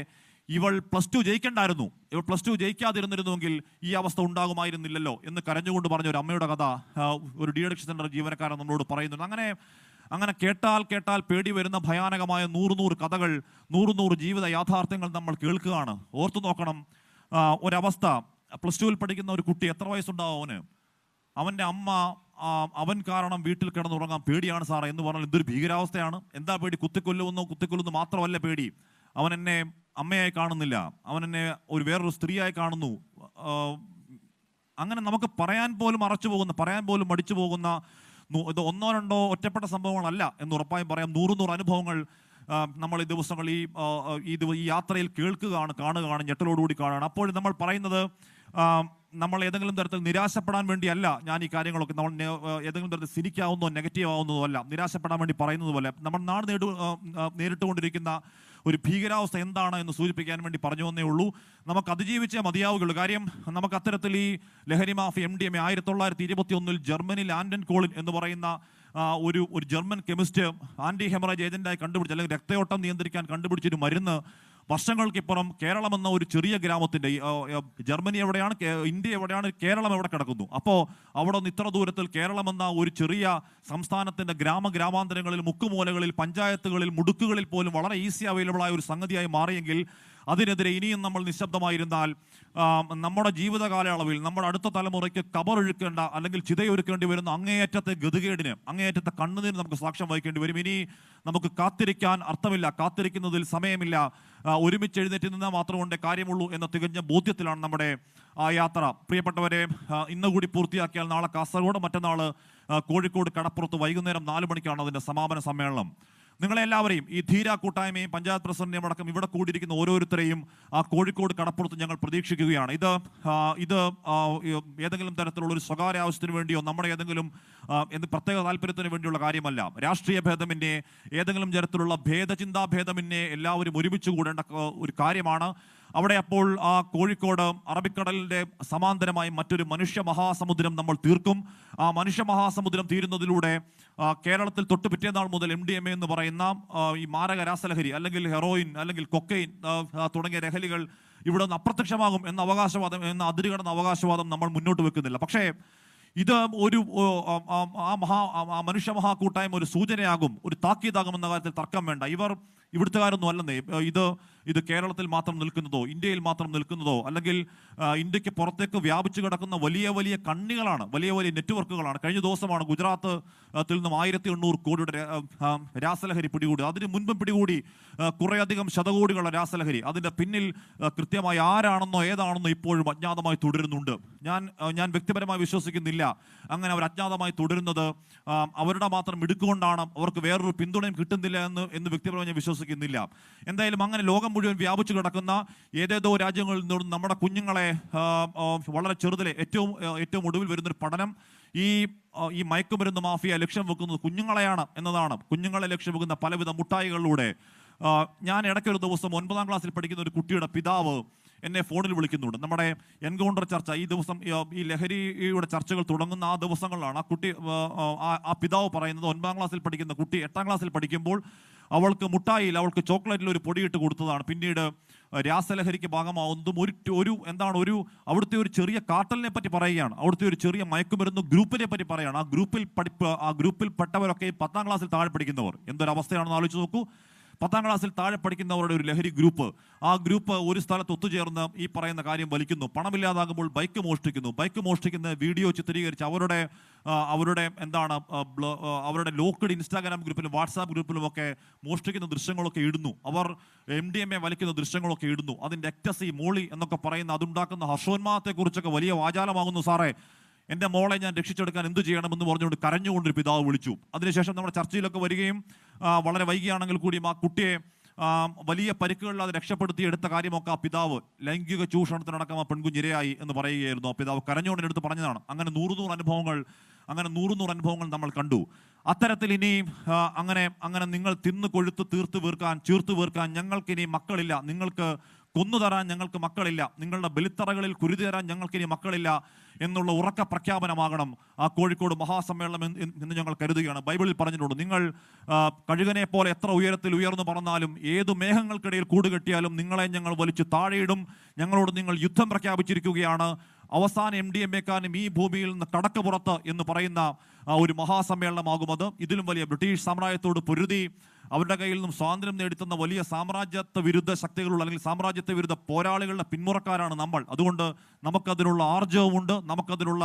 ഇവൾ +2 ജയിക്കണ്ടായിരുന്നു, ഇവൾ +2 ജയിക്കാതിരുന്നിരുന്നുവെങ്കിൽ ഈ അവസ്ഥ ഉണ്ടാകുമായിരുന്നില്ലല്ലോ എന്ന് കരഞ്ഞുകൊണ്ട് പറഞ്ഞ ഒരു അമ്മയുടെ കഥ ഒരു ഡി അഡിക്ഷൻ സെന്റർ ജീവനക്കാരൻ നമ്മളോട് പറയുന്നുണ്ട്. അങ്ങനെ കേട്ടാൽ പേടി വരുന്ന ഭയാനകമായ 100 കഥകൾ, 100 ജീവിത യാഥാർത്ഥ്യങ്ങൾ നമ്മൾ കേൾക്കുകയാണ്. ഓർത്തു നോക്കണം ഒരവസ്ഥ. +2 പഠിക്കുന്ന ഒരു കുട്ടി, എത്ര വയസ്സുണ്ടാവും അവൻ്റെ അമ്മ അവൻ കാരണം വീട്ടിൽ കിടന്നുറങ്ങാൻ പേടിയാണ് സാറേ എന്ന് പറഞ്ഞാൽ എന്തൊരു ഭീകരാവസ്ഥയാണ്. എന്താ പേടി? കുത്തിക്കൊല്ലുന്നു മാത്രമല്ല പേടി. അവൻ എന്നെ അമ്മയായി കാണുന്നില്ല, അവൻ എന്നെ വേറൊരു സ്ത്രീയായി കാണുന്നു. അങ്ങനെ നമുക്ക് പറയാൻ പോലും മടിച്ചു പോകുന്ന ഇത് 1-2 ഒറ്റപ്പെട്ട സംഭവങ്ങളല്ല എന്ന് ഉറപ്പായും പറയാം. 100 അനുഭവങ്ങൾ നമ്മൾ ഈ ദിവസങ്ങൾ ഈ യാത്രയിൽ കാണുകയാണ്, ഞെട്ടലോടുകൂടി കാണുകയാണ്. അപ്പോൾ നമ്മൾ പറയുന്നത്, നമ്മൾ ഏതെങ്കിലും തരത്തിൽ നിരാശപ്പെടാൻ വേണ്ടിയല്ല ഞാൻ ഈ കാര്യങ്ങളൊക്കെ, നമ്മൾ ഏതെങ്കിലും തരത്തിൽ സിനിക്കാവുന്നതോ നെഗറ്റീവ് ആവുന്നതോ അല്ല, നിരാശപ്പെടാൻ വേണ്ടി പറയുന്നത് പോലെ നമ്മൾ നാട് നേരിട്ടുകൊണ്ടിരിക്കുന്ന ഒരു ഭീകരാവസ്ഥ എന്താണ് എന്ന് സൂചിപ്പിക്കാൻ വേണ്ടി പറഞ്ഞു എന്നേ ഉള്ളൂ. നമുക്ക് അതിജീവിച്ചേ മതിയാവുകയുള്ളൂ. കാര്യം നമുക്ക് അത്തരത്തിൽ ഈ ലഹരി മാഫിയ MDMA 1921 ജർമ്മനിയിൽ ആൻഡൻ കോളിൻ എന്ന് പറയുന്ന ഒരു ജർമ്മൻ കെമിസ്റ്റ് ആന്റി ഹെമറേജ് ഏജന്റായി കണ്ടുപിടിച്ച, അല്ലെങ്കിൽ രക്തയോട്ടം നിയന്ത്രിക്കാൻ കണ്ടുപിടിച്ചൊരു മരുന്ന് വർഷങ്ങൾക്കിപ്പുറം കേരളം എന്ന ഒരു ചെറിയ ഗ്രാമത്തിൻ്റെ, ജർമ്മനി എവിടെയാണ്, ഇന്ത്യ എവിടെയാണ്, കേരളം എവിടെ കിടക്കുന്നു? അപ്പോൾ അവിടെ നിന്ന് ഇത്ര ദൂരത്തിൽ കേരളം എന്ന ഒരു ചെറിയ സംസ്ഥാനത്തിൻ്റെ ഗ്രാമാന്തരങ്ങളിൽ, മുക്കുമൂലകളിൽ, പഞ്ചായത്തുകളിൽ, മുടുക്കുകളിൽ പോലും വളരെ ഈസി അവൈലബിൾ ആയ ഒരു സംഗതിയായി മാറിയെങ്കിൽ അതിനെതിരെ ഇനിയും നമ്മൾ നിശബ്ദമായിരുന്നാൽ നമ്മുടെ ജീവിത കാലയളവിൽ നമ്മുടെ അടുത്ത തലമുറയ്ക്ക് കബറൊഴുക്കേണ്ട അല്ലെങ്കിൽ ചിതയൊരുക്കേണ്ടി വരുന്ന അങ്ങേയറ്റത്തെ ഗതികേടിന്, അങ്ങേയറ്റത്തെ കണ്ണുനീര് നമുക്ക് സാക്ഷ്യം വഹിക്കേണ്ടി വരും. ഇനി നമുക്ക് കാത്തിരിക്കാൻ അർത്ഥമില്ല, കാത്തിരിക്കുന്നതിൽ സമയമില്ല. ഒരുമിച്ച് എഴുന്നേറ്റ് നിന്നാൽ മാത്രമേ കാര്യമുള്ളൂ എന്ന തികഞ്ഞ ബോധ്യത്തിലാണ് നമ്മുടെ യാത്ര. പ്രിയപ്പെട്ടവരെ, ഇന്ന് കൂടി പൂർത്തിയാക്കിയാൽ നാളെ കാസർഗോഡ്, മറ്റന്നാൾ കോഴിക്കോട് കടപ്പുറത്ത് വൈകുന്നേരം 4 മണിക്കാണ് അതിൻ്റെ സമാപന സമ്മേളനം. നിങ്ങളെല്ലാവരെയും, ഈ ധീര കൂട്ടായ്മയും പഞ്ചായത്ത് പ്രസിഡന്റിനെയും അടക്കം ഇവിടെ കൂടിയിരിക്കുന്ന ഓരോരുത്തരെയും കോഴിക്കോട് കടപ്പുറത്ത് ഞങ്ങൾ പ്രതീക്ഷിക്കുകയാണ്. ഇത് ഏതെങ്കിലും തരത്തിലുള്ള ഒരു സ്വകാര്യ ആവശ്യത്തിന് വേണ്ടിയോ നമ്മുടെ ഏതെങ്കിലും പ്രത്യേക താല്പര്യത്തിന് വേണ്ടിയുള്ള കാര്യമല്ല. രാഷ്ട്രീയ ഭേദമന്യേ, ഏതെങ്കിലും തരത്തിലുള്ള ഭേദചിന്താഭേദമന്യേ എല്ലാവരും ഒരുമിച്ച് കൂടേണ്ട ഒരു കാര്യമാണ്. അവിടെ അപ്പോൾ കോഴിക്കോട് അറബിക്കടലിൻ്റെ സമാന്തരമായി മറ്റൊരു മനുഷ്യ മഹാസമുദ്രം നമ്മൾ തീർക്കും. ആ മനുഷ്യ മഹാസമുദ്രം തീരുന്നതിലൂടെ കേരളത്തിൽ തൊട്ട് പിറ്റേന്നാൾ മുതൽ MDMA എന്ന് പറയുന്ന ഈ മാരക രാസലഹരി, അല്ലെങ്കിൽ ഹെറോയിൻ, അല്ലെങ്കിൽ കൊക്കൈൻ തുടങ്ങിയ ലഹരികൾ ഇവിടെ നിന്ന് അപ്രത്യക്ഷമാകും എന്ന അവകാശവാദം, എന്ന അതിരുകടന്ന അവകാശവാദം നമ്മൾ മുന്നോട്ട് വെക്കുന്നില്ല. പക്ഷേ ഇത് ഒരു മനുഷ്യ മഹാകൂട്ടായ്മ ഒരു സൂചനയാകും, ഒരു താക്കീതാകുമെന്ന കാര്യത്തിൽ തർക്കം വേണ്ട. ഇവിടുത്തുകാരൊന്നും അല്ലെന്നേ. ഇത് കേരളത്തിൽ മാത്രം നിൽക്കുന്നതോ, ഇന്ത്യയിൽ മാത്രം നിൽക്കുന്നതോ, അല്ലെങ്കിൽ ഇന്ത്യക്ക് പുറത്തേക്ക് വ്യാപിച്ചു കിടക്കുന്ന വലിയ വലിയ കണ്ണികളാണ്, വലിയ വലിയ നെറ്റ്വർക്കുകളാണ്. കഴിഞ്ഞ ദിവസമാണ് ഗുജറാത്തിൽ നിന്നും 1800 കോടിയുടെ രാസലഹരി പിടികൂടി. അതിന് മുൻപും പിടികൂടി കുറേയധികം ശതകോടികളുടെ രാസലഹരി. അതിൻ്റെ പിന്നിൽ കൃത്യമായി ആരാണെന്നോ ഏതാണെന്നോ ഇപ്പോഴും അജ്ഞാതമായി തുടരുന്നുണ്ട്. ഞാൻ വ്യക്തിപരമായി വിശ്വസിക്കുന്നില്ല അങ്ങനെ അവർ അജ്ഞാതമായി തുടരുന്നത് അവരുടെ മാത്രം ഇടുക്കുകൊണ്ടാണ്, അവർക്ക് വേറൊരു പിന്തുണയും കിട്ടുന്നില്ല എന്ന് വ്യക്തിപരമായി ഞാൻ വിശ്വസിക്കുന്നില്ല. എന്തായാലും അങ്ങനെ ലോകം മുഴുവൻ വ്യാപിച്ചു കിടക്കുന്ന ഏതേതോ രാജ്യങ്ങളിൽ നിന്നും നമ്മുടെ കുഞ്ഞുങ്ങളെ വളരെ ചെറുതിലെ ഏറ്റവും ഒടുവിൽ വരുന്നൊരു പഠനം ഈ മയക്കുമരുന്ന് മാഫിയ ലക്ഷ്യം വെക്കുന്നത് കുഞ്ഞുങ്ങളെയാണ് എന്നതാണ്. കുഞ്ഞുങ്ങളെ ലക്ഷ്യം വെക്കുന്ന പലവിധ മുട്ടായികളിലൂടെ. ഞാൻ ഇടയ്ക്കൊരു ദിവസം 9ാം ക്ലാസ്സിൽ പഠിക്കുന്ന ഒരു കുട്ടിയുടെ പിതാവ് എന്നെ ഫോണിൽ വിളിക്കുന്നുണ്ട്. നമ്മുടെ എൻകൗണ്ടർ ചർച്ച ഈ ദിവസം, ഈ ലഹരിയുടെ ചർച്ചകൾ തുടങ്ങുന്ന ആ ദിവസങ്ങളിലാണ് ആ പിതാവ് പറയുന്നത് 9ാം ക്ലാസ്സിൽ പഠിക്കുന്ന കുട്ടി 8ാം ക്ലാസ്സിൽ പഠിക്കുമ്പോൾ അവൾക്ക് മുട്ടായിൽ, അവൾക്ക് ചോക്ലേറ്റിൽ ഒരു പൊടിയിട്ട് കൊടുത്തതാണ് പിന്നീട് രാസലഹരിക്ക് ഭാഗമാവുന്നതും. അവിടുത്തെ ഒരു ചെറിയ കാട്ടലിനെ പറ്റി പറയുകയാണ്, അവിടുത്തെ ഒരു ചെറിയ മയക്കുമരുന്ന് ഗ്രൂപ്പിനെ പറ്റി പറയുകയാണ്. ആ ഗ്രൂപ്പിൽ പെട്ടവരൊക്കെ 10ാം ക്ലാസ്സിൽ താഴെ പഠിക്കുന്നവർ. എന്തൊരവസ്ഥയാണെന്ന് ആലോചിച്ച് നോക്കൂ. 10ാം ക്ലാസ്സിൽ താഴെ പഠിക്കുന്നവരുടെ ഒരു ലഹരി ഗ്രൂപ്പ്. ആ ഗ്രൂപ്പ് ഒരു സ്ഥലത്ത് ഒത്തുചേർന്ന് ഈ പറയുന്ന കാര്യം വലിക്കുന്നു. പണമില്ലാതാകുമ്പോൾ ബൈക്ക് മോഷ്ടിക്കുന്ന വീഡിയോ ചിത്രീകരിച്ച് അവരുടെ ലോക്ക്ഡ് ഇൻസ്റ്റാഗ്രാം ഗ്രൂപ്പിലും വാട്സാപ്പ് ഗ്രൂപ്പിലുമൊക്കെ മോഷ്ടിക്കുന്ന ദൃശ്യങ്ങളൊക്കെ ഇടുന്നു. അവർ MDMA വലിക്കുന്ന ദൃശ്യങ്ങളൊക്കെ ഇടുന്നു. അതിൻ്റെ എക്ടസി, മോളി എന്നൊക്കെ പറയുന്ന അതുണ്ടാക്കുന്ന ഹർഷോന്മാദത്തെക്കുറിച്ചൊക്കെ വലിയ വാചാലമാകുന്നു. സാറേ, എൻ്റെ മോളെ ഞാൻ രക്ഷിച്ചെടുക്കാൻ എന്ത് ചെയ്യണമെന്ന് പറഞ്ഞുകൊണ്ട് കരഞ്ഞുകൊണ്ടൊരു പിതാവ് വിളിച്ചു. അതിനുശേഷം നമ്മുടെ ചർച്ചയിലൊക്കെ വരികയും വളരെ വൈകിയാണെങ്കിൽ കൂടിയും ആ കുട്ടിയെ വലിയ പരിക്കുകളില്ലാതെ രക്ഷപ്പെടുത്തി എടുത്ത കാര്യമൊക്കെ ആ പിതാവ് ലൈംഗിക ചൂഷണത്തിനടക്കം ആ പെൺകുഞ്ഞിരയായി എന്ന് പറയുകയായിരുന്നു. ആ പിതാവ് കരഞ്ഞുകൊണ്ട് എടുത്ത് പറഞ്ഞതാണ്. അങ്ങനെ 100 അനുഭവങ്ങൾ നമ്മൾ കണ്ടു. അത്തരത്തിൽ ഇനിയും അങ്ങനെ നിങ്ങൾ തിന്നു കൊഴുത്ത് ചീർത്തു വീർക്കാൻ ഞങ്ങൾക്കിനി മക്കളില്ല, നിങ്ങൾക്ക് കൊന്നുതരാൻ ഞങ്ങൾക്ക് മക്കളില്ല, നിങ്ങളുടെ ബലിത്തറകളിൽ കുരുതി തരാൻ ഞങ്ങൾക്കിനി മക്കളില്ല എന്നുള്ള ഉറക്ക പ്രഖ്യാപനമാകണം ആ കോഴിക്കോട് മഹാസമ്മേളനം എന്ന് ഞങ്ങൾ കരുതുകയാണ്. ബൈബിളിൽ പറഞ്ഞിട്ടുണ്ട്, നിങ്ങൾ കഴുകനെ പോലെ എത്ര ഉയരത്തിൽ ഉയർന്നു പറന്നാലും ഏതു മേഘങ്ങൾക്കിടയിൽ കൂടുകെട്ടിയാലും നിങ്ങളെ ഞങ്ങൾ വലിച്ചു താഴെയിടും. ഞങ്ങളോട് നിങ്ങൾ യുദ്ധം പ്രഖ്യാപിച്ചിരിക്കുകയാണ്. അവസാന MDMA-ക്കാരനും ഈ ഭൂമിയിൽ നിന്ന് കടക്ക് പുറത്ത് എന്ന് പറയുന്ന ഒരു മഹാസമ്മേളനമാകും അത്. ഇതിലും വലിയ ബ്രിട്ടീഷ് സാമ്രാജ്യത്തോട് പൊരുതി അവരുടെ കയ്യിൽ നിന്നും സ്വാതന്ത്ര്യം നേടിത്തുന്ന വലിയ സാമ്രാജ്യത്വ വിരുദ്ധ ശക്തികളുള്ള, അല്ലെങ്കിൽ സാമ്രാജ്യത്വ വിരുദ്ധ പോരാളികളുടെ പിന്മുറക്കാരാണ് നമ്മൾ. അതുകൊണ്ട് നമുക്കതിനുള്ള ആർജവുമുണ്ട്, നമുക്കതിനുള്ള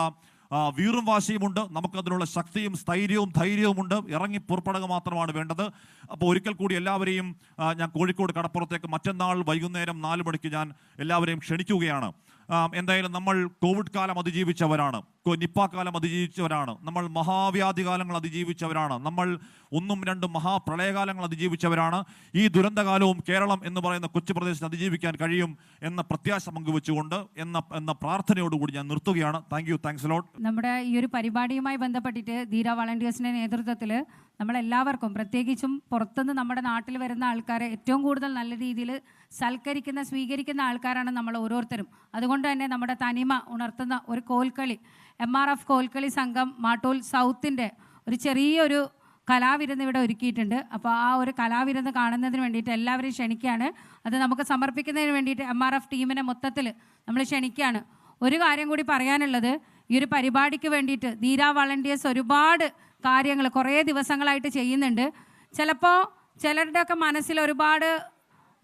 വീറും വാശിയുമുണ്ട്, നമുക്കതിനുള്ള ശക്തിയും സ്ഥൈര്യവും ധൈര്യവുമുണ്ട്. ഇറങ്ങി പുറപ്പെടുക മാത്രമാണ് വേണ്ടത്. അപ്പോൾ ഒരിക്കൽ കൂടി എല്ലാവരെയും ഞാൻ കോഴിക്കോട് കടപ്പുറത്തേക്ക് മറ്റന്നാൾ വൈകുന്നേരം 4 മണിക്ക് ഞാൻ എല്ലാവരെയും ക്ഷണിക്കുകയാണ്. എന്തായാലും നമ്മൾ കോവിഡ് കാലം അതിജീവിച്ചവരാണ്, നിപ്പ കാലം അതിജീവിച്ചവരാണ്, നമ്മൾ മഹാവ്യാധി കാലങ്ങൾ അതിജീവിച്ചവരാണ്, നമ്മൾ 1ഉം 2ഉം മഹാപ്രളയകാലങ്ങൾ അതിജീവിച്ചവരാണ്. ഈ ദുരന്തകാലവും കേരളം എന്ന് പറയുന്ന കൊച്ചു പ്രദേശത്ത് അതിജീവിക്കാൻ കഴിയും എന്ന പ്രത്യാശ പങ്കുവെച്ചുകൊണ്ട് എന്ന പ്രാർത്ഥനയോടുകൂടി ഞാൻ നിർത്തുകയാണ്. Thanks lot. നമ്മുടെ ഈ ഒരു പരിപാടിയുമായി ബന്ധപ്പെട്ടിട്ട് ധീര വളണ്ടിയേഴ്സിന്റെ നേതൃത്വത്തിൽ നമ്മളെല്ലാവർക്കും, പ്രത്യേകിച്ചും പുറത്തുനിന്ന് നമ്മുടെ നാട്ടിൽ വരുന്ന ആൾക്കാരെ ഏറ്റവും കൂടുതൽ നല്ല രീതിയിൽ സ്വീകരിക്കുന്ന ആൾക്കാരാണ് നമ്മൾ ഓരോരുത്തരും. അതുകൊണ്ട് തന്നെ നമ്മുടെ തനിമ ഉണർത്തുന്ന ഒരു കോൽക്കളി, MRF കോൽക്കളി സംഘം മാട്ടൂൽ സൗത്തിൻ്റെ ഒരു ചെറിയൊരു കലാവിരുന്ന് ഇവിടെ ഒരുക്കിയിട്ടുണ്ട്. അപ്പോൾ ആ ഒരു കലാവിരുന്ന് കാണുന്നതിന് വേണ്ടിയിട്ട് എല്ലാവരെയും ക്ഷണിക്കുകയാണ്. അത് നമുക്ക് സമർപ്പിക്കുന്നതിന് വേണ്ടിയിട്ട് MRF ടീമിനെ മൊത്തത്തിൽ നമ്മൾ ക്ഷണിക്കുകയാണ്. ഒരു കാര്യം കൂടി പറയാനുള്ളത്, ഈ ഒരു പരിപാടിക്ക് വേണ്ടിയിട്ട് ധീര വളണ്ടിയേഴ്സ് ഒരുപാട് കാര്യങ്ങൾ കുറേ ദിവസങ്ങളായിട്ട് ചെയ്യുന്നുണ്ട്. ചിലപ്പോൾ ചിലരുടെയൊക്കെ മനസ്സിൽ ഒരുപാട്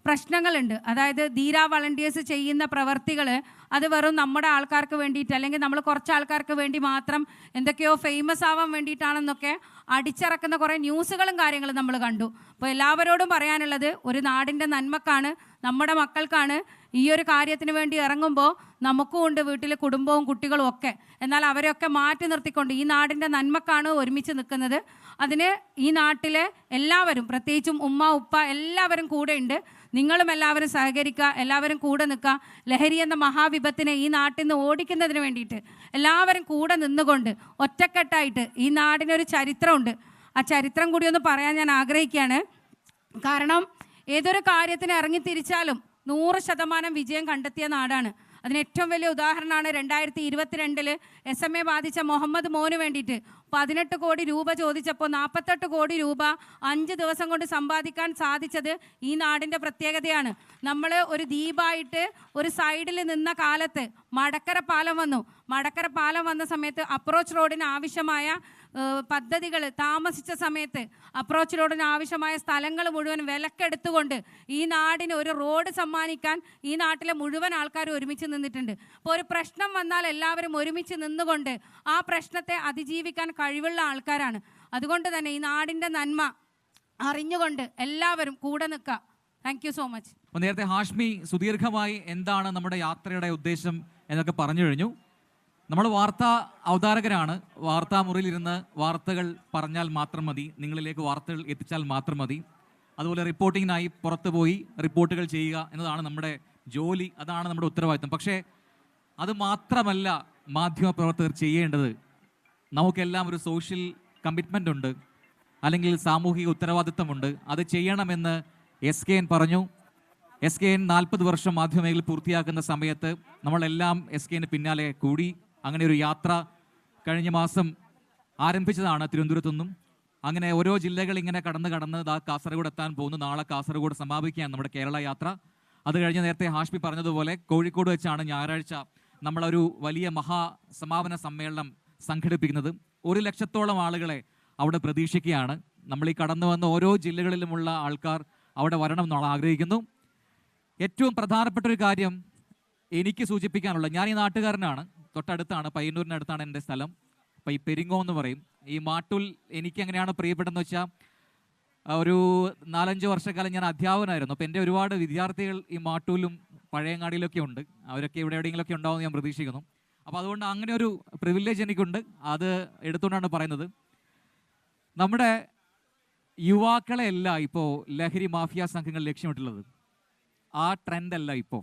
പ്രശ്നങ്ങളുണ്ട്. അതായത് ധീര വളണ്ടിയേഴ്സ് ചെയ്യുന്ന പ്രവർത്തികൾ അത് വെറും നമ്മുടെ ആൾക്കാർക്ക് വേണ്ടിയിട്ട്, അല്ലെങ്കിൽ നമ്മൾ കുറച്ച് ആൾക്കാർക്ക് വേണ്ടി മാത്രം എന്തൊക്കെയോ ഫേമസ് ആവാൻ വേണ്ടിയിട്ടാണെന്നൊക്കെ അടിച്ചിറക്കുന്ന കുറേ ന്യൂസുകളും കാര്യങ്ങളും നമ്മൾ കണ്ടു. അപ്പോൾ എല്ലാവരോടും പറയാനുള്ളത്, ഒരു നാടിൻ്റെ നന്മക്കാണ്, നമ്മുടെ മക്കൾക്കാണ് ഈ ഒരു കാര്യത്തിന് വേണ്ടി ഇറങ്ങുമ്പോൾ നമുക്കും ഉണ്ട് വീട്ടിൽ കുടുംബവും കുട്ടികളും ഒക്കെ. എന്നാൽ അവരെയൊക്കെ മാറ്റി നിർത്തിക്കൊണ്ട് ഈ നാടിൻ്റെ നന്മക്കാണ് ഒരുമിച്ച് നിൽക്കുന്നത്. അതിന് ഈ നാട്ടിലെ എല്ലാവരും, പ്രത്യേകിച്ചും ഉമ്മ ഉപ്പ എല്ലാവരും കൂടെ ഉണ്ട്. നിങ്ങളും എല്ലാവരും സഹകരിക്കുക, എല്ലാവരും കൂടെ നിൽക്കുക. ലഹരി എന്ന മഹാവിപത്തിനെ ഈ നാട്ടിൽ നിന്ന് ഓടിക്കുന്നതിന് വേണ്ടിയിട്ട് എല്ലാവരും കൂടെ നിന്നുകൊണ്ട് ഒറ്റക്കെട്ടായിട്ട്, ഈ നാടിനൊരു ചരിത്രമുണ്ട്, ആ ചരിത്രം കൂടി ഒന്ന് പറയാൻ ഞാൻ ആഗ്രഹിക്കുകയാണ്. കാരണം ഏതൊരു കാര്യത്തിന് ഇറങ്ങി തിരിച്ചാലും 100% വിജയം കണ്ടെത്തിയ നാടാണ്. അതിന് ഏറ്റവും വലിയ ഉദാഹരണമാണ് 2022 SMA ബാധിച്ച മുഹമ്മദ് മോന് വേണ്ടിയിട്ട് 18 കോടി രൂപ ചോദിച്ചപ്പോൾ 48 കോടി രൂപ 5 ദിവസം കൊണ്ട് സമ്പാദിക്കാൻ സാധിച്ചത് ഈ നാടിൻ്റെ പ്രത്യേകതയാണ്. നമ്മൾ ഒരു ദ്വീപായിട്ട് ഒരു സൈഡിൽ നിന്ന കാലത്ത് മടക്കര പാലം വന്ന സമയത്ത് അപ്രോച്ച് റോഡിന് ആവശ്യമായ പദ്ധതികൾ താമസിച്ച സമയത്ത് അപ്രോച്ച് റോഡിന് ആവശ്യമായ സ്ഥലങ്ങൾ മുഴുവൻ വിലക്കെടുത്തുകൊണ്ട് ഈ നാടിന് ഒരു റോഡ് സമ്മാനിക്കാൻ ഈ നാട്ടിലെ മുഴുവൻ ആൾക്കാരും ഒരുമിച്ച് നിന്നിട്ടുണ്ട്. അപ്പോൾ ഒരു പ്രശ്നം വന്നാൽ എല്ലാവരും ഒരുമിച്ച് നിന്നുകൊണ്ട് ആ പ്രശ്നത്തെ അതിജീവിക്കാൻ കഴിവുള്ള ആൾക്കാരാണ്. അതുകൊണ്ട് തന്നെ ഈ നാടിൻ്റെ നന്മ അറിഞ്ഞുകൊണ്ട് എല്ലാവരും കൂടെ നിൽക്കുക. Thank you so much. അപ്പോൾ നേരത്തെ ഹാഷ്മി സുദീർഘമായി എന്താണ് നമ്മുടെ യാത്രയുടെ ഉദ്ദേശം എന്നൊക്കെ പറഞ്ഞു കഴിഞ്ഞു. നമ്മൾ വാർത്താ അവതാരകരാണ്. വാർത്താ മുറിയിലിരുന്ന് വാർത്തകൾ പറഞ്ഞാൽ മാത്രം മതി, നിങ്ങളിലേക്ക് വാർത്തകൾ എത്തിച്ചാൽ മാത്രം മതി. അതുപോലെ റിപ്പോർട്ടിങ്ങിനായി പുറത്തു പോയി റിപ്പോർട്ടുകൾ ചെയ്യുക എന്നതാണ് നമ്മുടെ ജോലി, അതാണ് നമ്മുടെ ഉത്തരവാദിത്തം. പക്ഷേ അത് മാത്രമല്ല മാധ്യമപ്രവർത്തകർ ചെയ്യേണ്ടത്. നമുക്കെല്ലാം ഒരു സോഷ്യൽ കമ്മിറ്റ്മെൻ്റ് ഉണ്ട്, അല്ലെങ്കിൽ സാമൂഹിക ഉത്തരവാദിത്തമുണ്ട്. അത് ചെയ്യണമെന്ന് SKN പറഞ്ഞു. SKN 40 വർഷം മാധ്യമമേഖല പൂർത്തിയാക്കുന്ന സമയത്ത് നമ്മളെല്ലാം SKN പിന്നാലെ കൂടി. അങ്ങനെ ഒരു യാത്ര കഴിഞ്ഞ മാസം ആരംഭിച്ചതാണ് തിരുവനന്തപുരത്തു നിന്നും. അങ്ങനെ ഓരോ ജില്ലകൾ ഇങ്ങനെ കടന്ന് കാസർഗോഡ് എത്താൻ പോകുന്നു. നാളെ കാസർഗോഡ് സമാപിക്കുകയാണ് നമ്മുടെ കേരള യാത്ര. അത് കഴിഞ്ഞ് നേരത്തെ ഹാഷ്മി പറഞ്ഞതുപോലെ കോഴിക്കോട് വെച്ചാണ് ഞായറാഴ്ച നമ്മളൊരു വലിയ മഹാസമാപന സമ്മേളനം സംഘടിപ്പിക്കുന്നത്. 1 ലക്ഷത്തോളം ആളുകളെ അവിടെ പ്രതീക്ഷിക്കുകയാണ്. നമ്മൾ ഈ കടന്നു വന്ന ഓരോ ജില്ലകളിലുമുള്ള ആൾക്കാർ അവിടെ വരണം എന്നുള്ള ആഗ്രഹിക്കുന്നു. ഏറ്റവും പ്രധാനപ്പെട്ട ഒരു കാര്യം എനിക്ക് സൂചിപ്പിക്കാനുള്ളത്, ഞാൻ ഈ നാട്ടുകാരനാണ്, തൊട്ടടുത്താണ്, പയ്യന്നൂരിനടുത്താണ് എൻ്റെ സ്ഥലം. അപ്പോൾ ഈ പെരിങ്ങോ എന്ന് പറയും. ഈ മാട്ടൂൽ എനിക്ക് എങ്ങനെയാണ് പ്രിയപ്പെട്ടതെന്ന് വെച്ചാൽ, ഒരു 4-5 വർഷക്കാലം ഞാൻ അധ്യാപകനായിരുന്നു. അപ്പോൾ എൻ്റെ ഒരുപാട് വിദ്യാർത്ഥികൾ ഈ മാട്ടൂലും പഴയങ്ങാടിയിലൊക്കെ ഉണ്ട്. അവരൊക്കെ ഇവിടെ എവിടെയെങ്കിലുമൊക്കെ ഉണ്ടാവുമെന്ന് ഞാൻ പ്രതീക്ഷിക്കുന്നു. അപ്പോൾ അതുകൊണ്ട് അങ്ങനെ ഒരു പ്രിവിലേജ് എനിക്കുണ്ട്. അത് എടുത്തുകൊണ്ടാണ് പറയുന്നത്. നമ്മുടെ യുവാക്കളെ അല്ല ഇപ്പോൾ ലഹരി മാഫിയ സംഘങ്ങൾ ലക്ഷ്യമിട്ടുള്ളത്. ആ ട്രെൻഡല്ല ഇപ്പോൾ,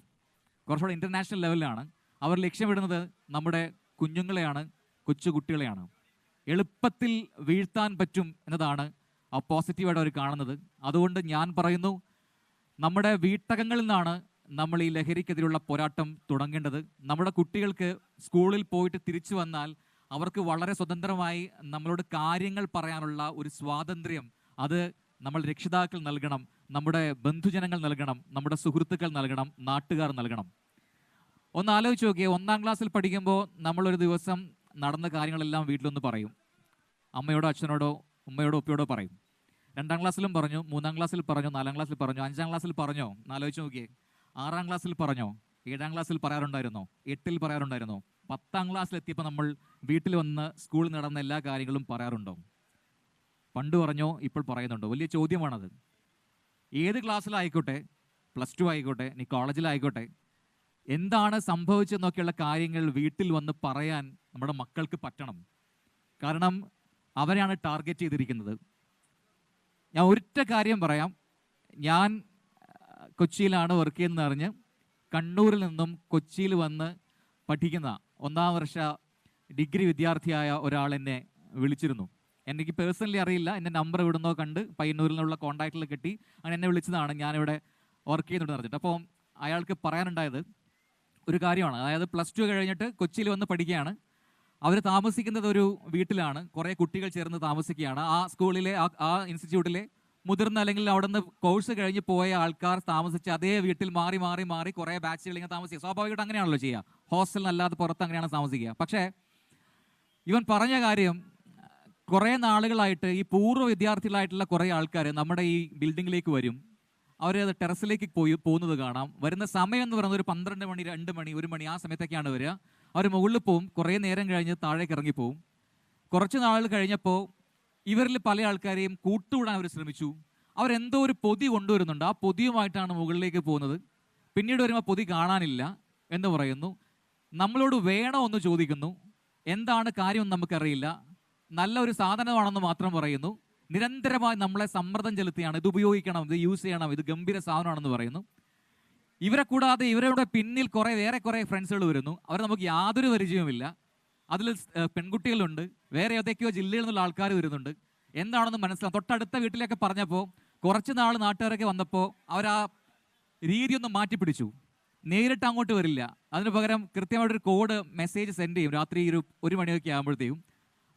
കുറച്ചുകൂടെ ഇൻ്റർനാഷണൽ ലെവലിലാണ് അവർ ലക്ഷ്യമിടുന്നത്. നമ്മുടെ കുഞ്ഞുങ്ങളെയാണ്, കൊച്ചുകുട്ടികളെയാണ്. എളുപ്പത്തിൽ വീഴ്ത്താൻ പറ്റും എന്നതാണ് ആ പോസിറ്റീവായിട്ട് അവർ കാണുന്നത്. അതുകൊണ്ട് ഞാൻ പറയുന്നു, നമ്മുടെ വീട്ടകങ്ങളിൽ നിന്നാണ് നമ്മൾ ഈ ലഹരിക്കെതിരെയുള്ള പോരാട്ടം തുടങ്ങേണ്ടത്. നമ്മുടെ കുട്ടികൾക്ക് സ്കൂളിൽ പോയിട്ട് തിരിച്ചു വന്നാൽ അവർക്ക് വളരെ സ്വതന്ത്രമായി നമ്മളോട് കാര്യങ്ങൾ പറയാനുള്ള ഒരു സ്വാതന്ത്ര്യം അത് നമ്മൾ രക്ഷിതാക്കൾ നൽകണം, നമ്മുടെ ബന്ധുജനങ്ങൾ നൽകണം, നമ്മുടെ സുഹൃത്തുക്കൾ നൽകണം, നാട്ടുകാർ നൽകണം. ഒന്ന് ആലോചിച്ച് നോക്കിയേ, 1-ാം ക്ലാസ്സിൽ പഠിക്കുമ്പോൾ നമ്മളൊരു ദിവസം നടന്ന കാര്യങ്ങളെല്ലാം വീട്ടിലൊന്ന് പറയും. അമ്മയോടോ അച്ഛനോടോ ഉമ്മയോടോ ഉപ്പയോടോ പറയും. 2-ാം ക്ലാസ്സിലും പറഞ്ഞു, 3-ാം ക്ലാസ്സിൽ പറഞ്ഞു, 4-ാം ക്ലാസ്സിൽ പറഞ്ഞു, 5-ാം ക്ലാസ്സിൽ പറഞ്ഞോ? ആലോചിച്ച് നോക്കിയേ. 6-ാം ക്ലാസ്സിൽ പറഞ്ഞോ? 7-ാം ക്ലാസ്സിൽ പറയാറുണ്ടായിരുന്നോ? 8-ൽ പറയാറുണ്ടായിരുന്നോ? 10-ാം ക്ലാസ്സിലെത്തിയപ്പോൾ നമ്മൾ വീട്ടിൽ വന്ന് സ്കൂളിൽ നടന്ന എല്ലാ കാര്യങ്ങളും പറയാറുണ്ടോ? പണ്ട് പറഞ്ഞോ, ഇപ്പോൾ പറയുന്നുണ്ടോ? വലിയ ചോദ്യമാണത്. ഏത് ക്ലാസ്സിലായിക്കോട്ടെ, +2 ആയിക്കോട്ടെ, ഇനി കോളേജിലായിക്കോട്ടെ, എന്താണ് സംഭവിച്ചെന്നൊക്കെയുള്ള കാര്യങ്ങൾ വീട്ടിൽ വന്ന് പറയാൻ നമ്മുടെ മക്കൾക്ക് പറ്റണം. കാരണം അവരെയാണ് ടാർഗറ്റ് ചെയ്തിരിക്കുന്നത്. ഞാൻ ഒരൊറ്റ കാര്യം പറയാം. ഞാൻ കൊച്ചിയിലാണ് വർക്ക് ചെയ്യുന്നതെന്ന് അറിഞ്ഞ് കണ്ണൂരിൽ നിന്നും കൊച്ചിയിൽ വന്ന് പഠിക്കുന്ന 1-ാം വർഷ ഡിഗ്രി വിദ്യാർത്ഥിയായ ഒരാൾ എന്നെ വിളിച്ചിരുന്നു. എനിക്ക് പേഴ്സണലി അറിയില്ല, എൻ്റെ നമ്പർ ഇവിടുന്നോ കണ്ട് പയ്യന്നൂരിൽ നിന്നുള്ള കോൺടാക്റ്റിൽ കിട്ടി. അങ്ങനെ എന്നെ വിളിച്ചതാണ്, ഞാനിവിടെ വർക്ക് ചെയ്യുന്നുണ്ടെന്ന് പറഞ്ഞിട്ട്. അപ്പോൾ അയാൾക്ക് പറയാനുണ്ടായത് ഒരു കാര്യമാണ്. അതായത് +2 കഴിഞ്ഞിട്ട് കൊച്ചിയിൽ വന്ന് പഠിക്കുകയാണ്. അവർ താമസിക്കുന്നത് ഒരു വീട്ടിലാണ്, കുറേ കുട്ടികൾ ചേർന്ന് താമസിക്കുകയാണ്. ആ സ്കൂളിലെ ആ ഇൻസ്റ്റിറ്റ്യൂട്ടിലെ മുതിർന്ന, അല്ലെങ്കിൽ അവിടെ നിന്ന് കോഴ്സ് കഴിഞ്ഞ് പോയ ആൾക്കാർ താമസിച്ച് അതേ വീട്ടിൽ മാറി മാറി മാറി കുറേ ബാച്ചുകൾ ഇങ്ങനെ താമസിക്കുക. സ്വാഭാവികമായിട്ട് അങ്ങനെയാണല്ലോ ചെയ്യുക. ഹോസ്റ്റലിനല്ലാതെ പുറത്ത് അങ്ങനെയാണ് താമസിക്കുക. പക്ഷേ ഇവൻ പറഞ്ഞ കാര്യം, കുറേ നാളുകളായിട്ട് ഈ പൂർവ്വ വിദ്യാർത്ഥികളായിട്ടുള്ള കുറേ ആൾക്കാർ നമ്മുടെ ഈ ബിൽഡിങ്ങിലേക്ക് വരും. അവർ ടെറസിലേക്ക് പോകുന്നത് കാണാം. വരുന്ന സമയം എന്ന് പറയുന്നത് ഒരു 12 മണി, 2 മണി, 1 മണി ആ സമയത്തൊക്കെയാണ് വരിക. അവർ മുകളിൽ പോവും, കുറേ നേരം കഴിഞ്ഞ് താഴേക്ക് ഇറങ്ങിപ്പോവും. കുറച്ച് നാൾ കഴിഞ്ഞപ്പോൾ ഇവരിൽ പല ആൾക്കാരെയും കൂട്ടുകൂടാൻ അവർ ശ്രമിച്ചു. അവരെന്തോ ഒരു പൊതി കൊണ്ടുവരുന്നുണ്ട്, ആ പൊതിയുമായിട്ടാണ് മുകളിലേക്ക് പോകുന്നത്. പിന്നീട് വരുമ്പോൾ പൊതി കാണാനില്ല എന്ന് പറയുന്നു. നമ്മളോട് വേണോ എന്ന് ചോദിക്കുന്നു. എന്താണ് കാര്യം നമുക്കറിയില്ല. നല്ല ഒരു സാധനമാണെന്ന് മാത്രം പറയുന്നു. നിരന്തരമായി നമ്മളെ സമ്മർദ്ദം ചെലുത്തിയാണ് ഇത് ഉപയോഗിക്കണം, ഇത് യൂസ് ചെയ്യണം, ഇത് ഗംഭീര സാധനമാണെന്ന് പറയുന്നു. ഇവരെ കൂടാതെ ഇവരുടെ പിന്നിൽ വേറെ കുറേ ഫ്രണ്ട്സുകൾ വരുന്നു. അവർ നമുക്ക് യാതൊരു പരിചയവുമില്ല. അതിൽ പെൺകുട്ടികളുണ്ട്, വേറെ ഏതൊക്കെയോ ജില്ലയിൽ നിന്നുള്ള ആൾക്കാർ വരുന്നുണ്ട്. എന്താണെന്ന് മനസ്സിലാവും. തൊട്ടടുത്ത വീട്ടിലൊക്കെ പറഞ്ഞപ്പോൾ കുറച്ച് നാൾ നാട്ടുകാരൊക്കെ വന്നപ്പോൾ അവർ ആ രീതിയൊന്നും മാറ്റിപ്പിടിച്ചു. നേരിട്ട് അങ്ങോട്ട് വരില്ല, അതിന് പകരം കൃത്യമായിട്ടൊരു കോഡ് മെസ്സേജ് സെൻഡ് ചെയ്യും രാത്രി 1 മണിയൊക്കെ ആകുമ്പോഴത്തേക്കും.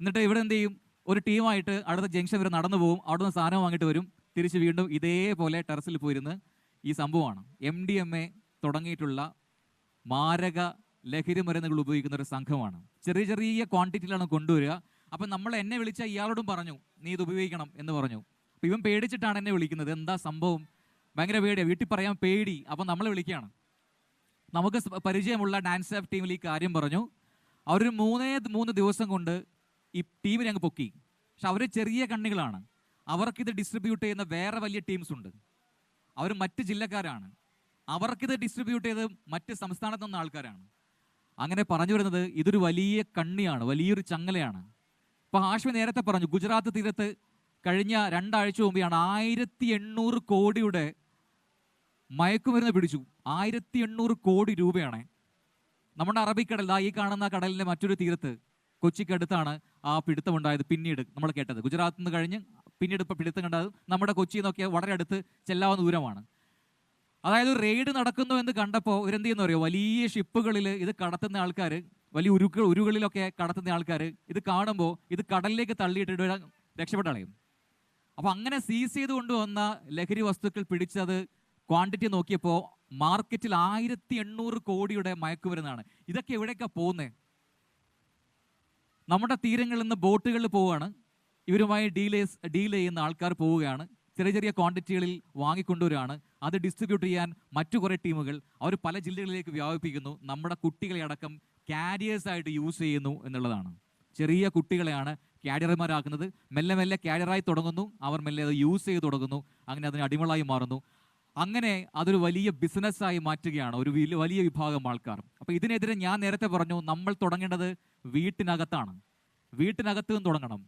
എന്നിട്ട് ഇവിടെ എന്ത് ചെയ്യും, ഒരു ടീമായിട്ട് അടുത്ത ജംഗ്ഷൻ വരെ നടന്നു പോകും, അവിടെ നിന്ന് സാധനം വാങ്ങിയിട്ട് വരും, തിരിച്ച് വീണ്ടും ഇതേപോലെ ടെറസിൽ പോയിരുന്ന് ഈ സംഭവമാണ്. MDMA തുടങ്ങിയിട്ടുള്ള മാരക ലഹരി മരുന്നുകൾ ഉപയോഗിക്കുന്ന ഒരു സംഘമാണ്. ചെറിയ ചെറിയ ക്വാണ്ടിറ്റിയിലാണ് കൊണ്ടുവരിക. അപ്പം എന്നെ വിളിച്ച ഇയാളോടും പറഞ്ഞു നീ ഇത് ഉപയോഗിക്കണം എന്ന് പറഞ്ഞു. അപ്പം ഇവൻ പേടിച്ചിട്ടാണ് എന്നെ വിളിക്കുന്നത്. എന്താ സംഭവം, ഭയങ്കര പേടിയാണ്, വീട്ടിൽ പറയാൻ പേടി. അപ്പം നമ്മളെ വിളിക്കുകയാണ്. നമുക്ക് പരിചയമുള്ള ഡാൻസ് ഓഫ് ടീമിൽ ഈ കാര്യം പറഞ്ഞു. അവരൊരു 3 ദിവസം കൊണ്ട് ഈ ടീമിനെ അങ്ങ് പൊക്കി. പക്ഷെ അവർ ചെറിയ കണ്ണികളാണ്. അവർക്കിത് ഡിസ്ട്രിബ്യൂട്ട് ചെയ്യുന്ന വേറെ വലിയ ടീംസ് ഉണ്ട്. അവർ മറ്റ് ജില്ലക്കാരാണ്. അവർക്കിത് ഡിസ്ട്രിബ്യൂട്ട് ചെയ്ത് മറ്റ് സംസ്ഥാനത്തു നിന്ന ആൾക്കാരാണ്. അങ്ങനെ പറഞ്ഞു വരുന്നത് ഇതൊരു വലിയ കണ്ണിയാണ്, വലിയൊരു ചങ്ങലയാണ്. ഇപ്പൊ ഹാഷ്മി നേരത്തെ പറഞ്ഞു, ഗുജറാത്ത് തീരത്ത് കഴിഞ്ഞ 2 ആഴ്ച മുമ്പെയാണ് 1800 കോടിയുടെ മയക്കുമരുന്ന് പിടിച്ചു. 1800 കോടി രൂപയാണ്. നമ്മുടെ അറബിക്കടൽ, ഈ കാണുന്ന കടലിന്റെ മറ്റൊരു തീരത്ത് കൊച്ചിക്കടുത്താണ് ആ പിടുത്തമുണ്ടായത്. പിന്നീട് നമ്മൾ കേട്ടത് ഗുജറാത്തിൽ നിന്ന് കഴിഞ്ഞ് പിന്നീട് ഇപ്പോൾ പിടുത്തം കണ്ടത് നമ്മുടെ കൊച്ചിയിൽ നിന്നൊക്കെ വളരെ അടുത്ത് ചെല്ലാവുന്ന ദൂരമാണ്. അതായത് റെയ്ഡ് നടക്കുന്നു എന്ന് കണ്ടപ്പോൾ ഇവരെന്ത് ചെയ്യുന്ന അറിയോ, വലിയ ഷിപ്പുകളിൽ ഇത് കടത്തുന്ന ആൾക്കാർ, വലിയ ഉരുകളിലൊക്കെ കടത്തുന്ന ആൾക്കാർ ഇത് കാണുമ്പോൾ ഇത് കടലിലേക്ക് തള്ളിയിട്ടിട്ട് രക്ഷപ്പെട്ട് കളയും. അപ്പോൾ അങ്ങനെ സീസ് ചെയ്ത് കൊണ്ടുവന്ന ലഹരി വസ്തുക്കൾ പിടിച്ചത് ക്വാണ്ടിറ്റി നോക്കിയപ്പോൾ മാർക്കറ്റിൽ 1800 കോടിയുടെ മയക്കുമരുന്നാണ്. ഇതൊക്കെ എവിടേക്കാണ് പോകുന്നത്? നമ്മുടെ തീരങ്ങളിൽ നിന്ന് ബോട്ടുകളിൽ പോവുകയാണ്, ഇവരുമായി ഡീൽ ചെയ്യുന്ന ആൾക്കാർ പോവുകയാണ്, ചെറിയ ചെറിയ ക്വാണ്ടിറ്റികളിൽ വാങ്ങിക്കൊണ്ടുവരികയാണ്. അത് ഡിസ്ട്രിബ്യൂട്ട് ചെയ്യാൻ മറ്റു കുറേ ടീമുകൾ അവർ പല ജില്ലകളിലേക്ക് വ്യാപിപ്പിക്കുന്നു. നമ്മുടെ കുട്ടികളെ അടക്കം ക്യാരിയേഴ്സായിട്ട് യൂസ് ചെയ്യുന്നു എന്നുള്ളതാണ്. ചെറിയ കുട്ടികളെയാണ് ക്യാരിയർമാരാക്കുന്നത്. മെല്ലെ മെല്ലെ ക്യാരിയറായി തുടങ്ങുന്നു, അവർ മെല്ലെ അത് യൂസ് ചെയ്ത് തുടങ്ങുന്നു, അങ്ങനെ അതിന് അടിമകളായി മാറുന്നു. അങ്ങനെ അതൊരു വലിയ ബിസിനസ്സായി മാറ്റുകയാണ് ഒരു വലിയ വിഭാഗം ആൾക്കാർ. അപ്പോൾ ഇതിനെതിരെ ഞാൻ നേരത്തെ പറഞ്ഞു, നമ്മൾ തുടങ്ങേണ്ടത് വീട്ടിനകത്താണ്. വീട്ടിനകത്ത് നിന്ന് തുടങ്ങണം.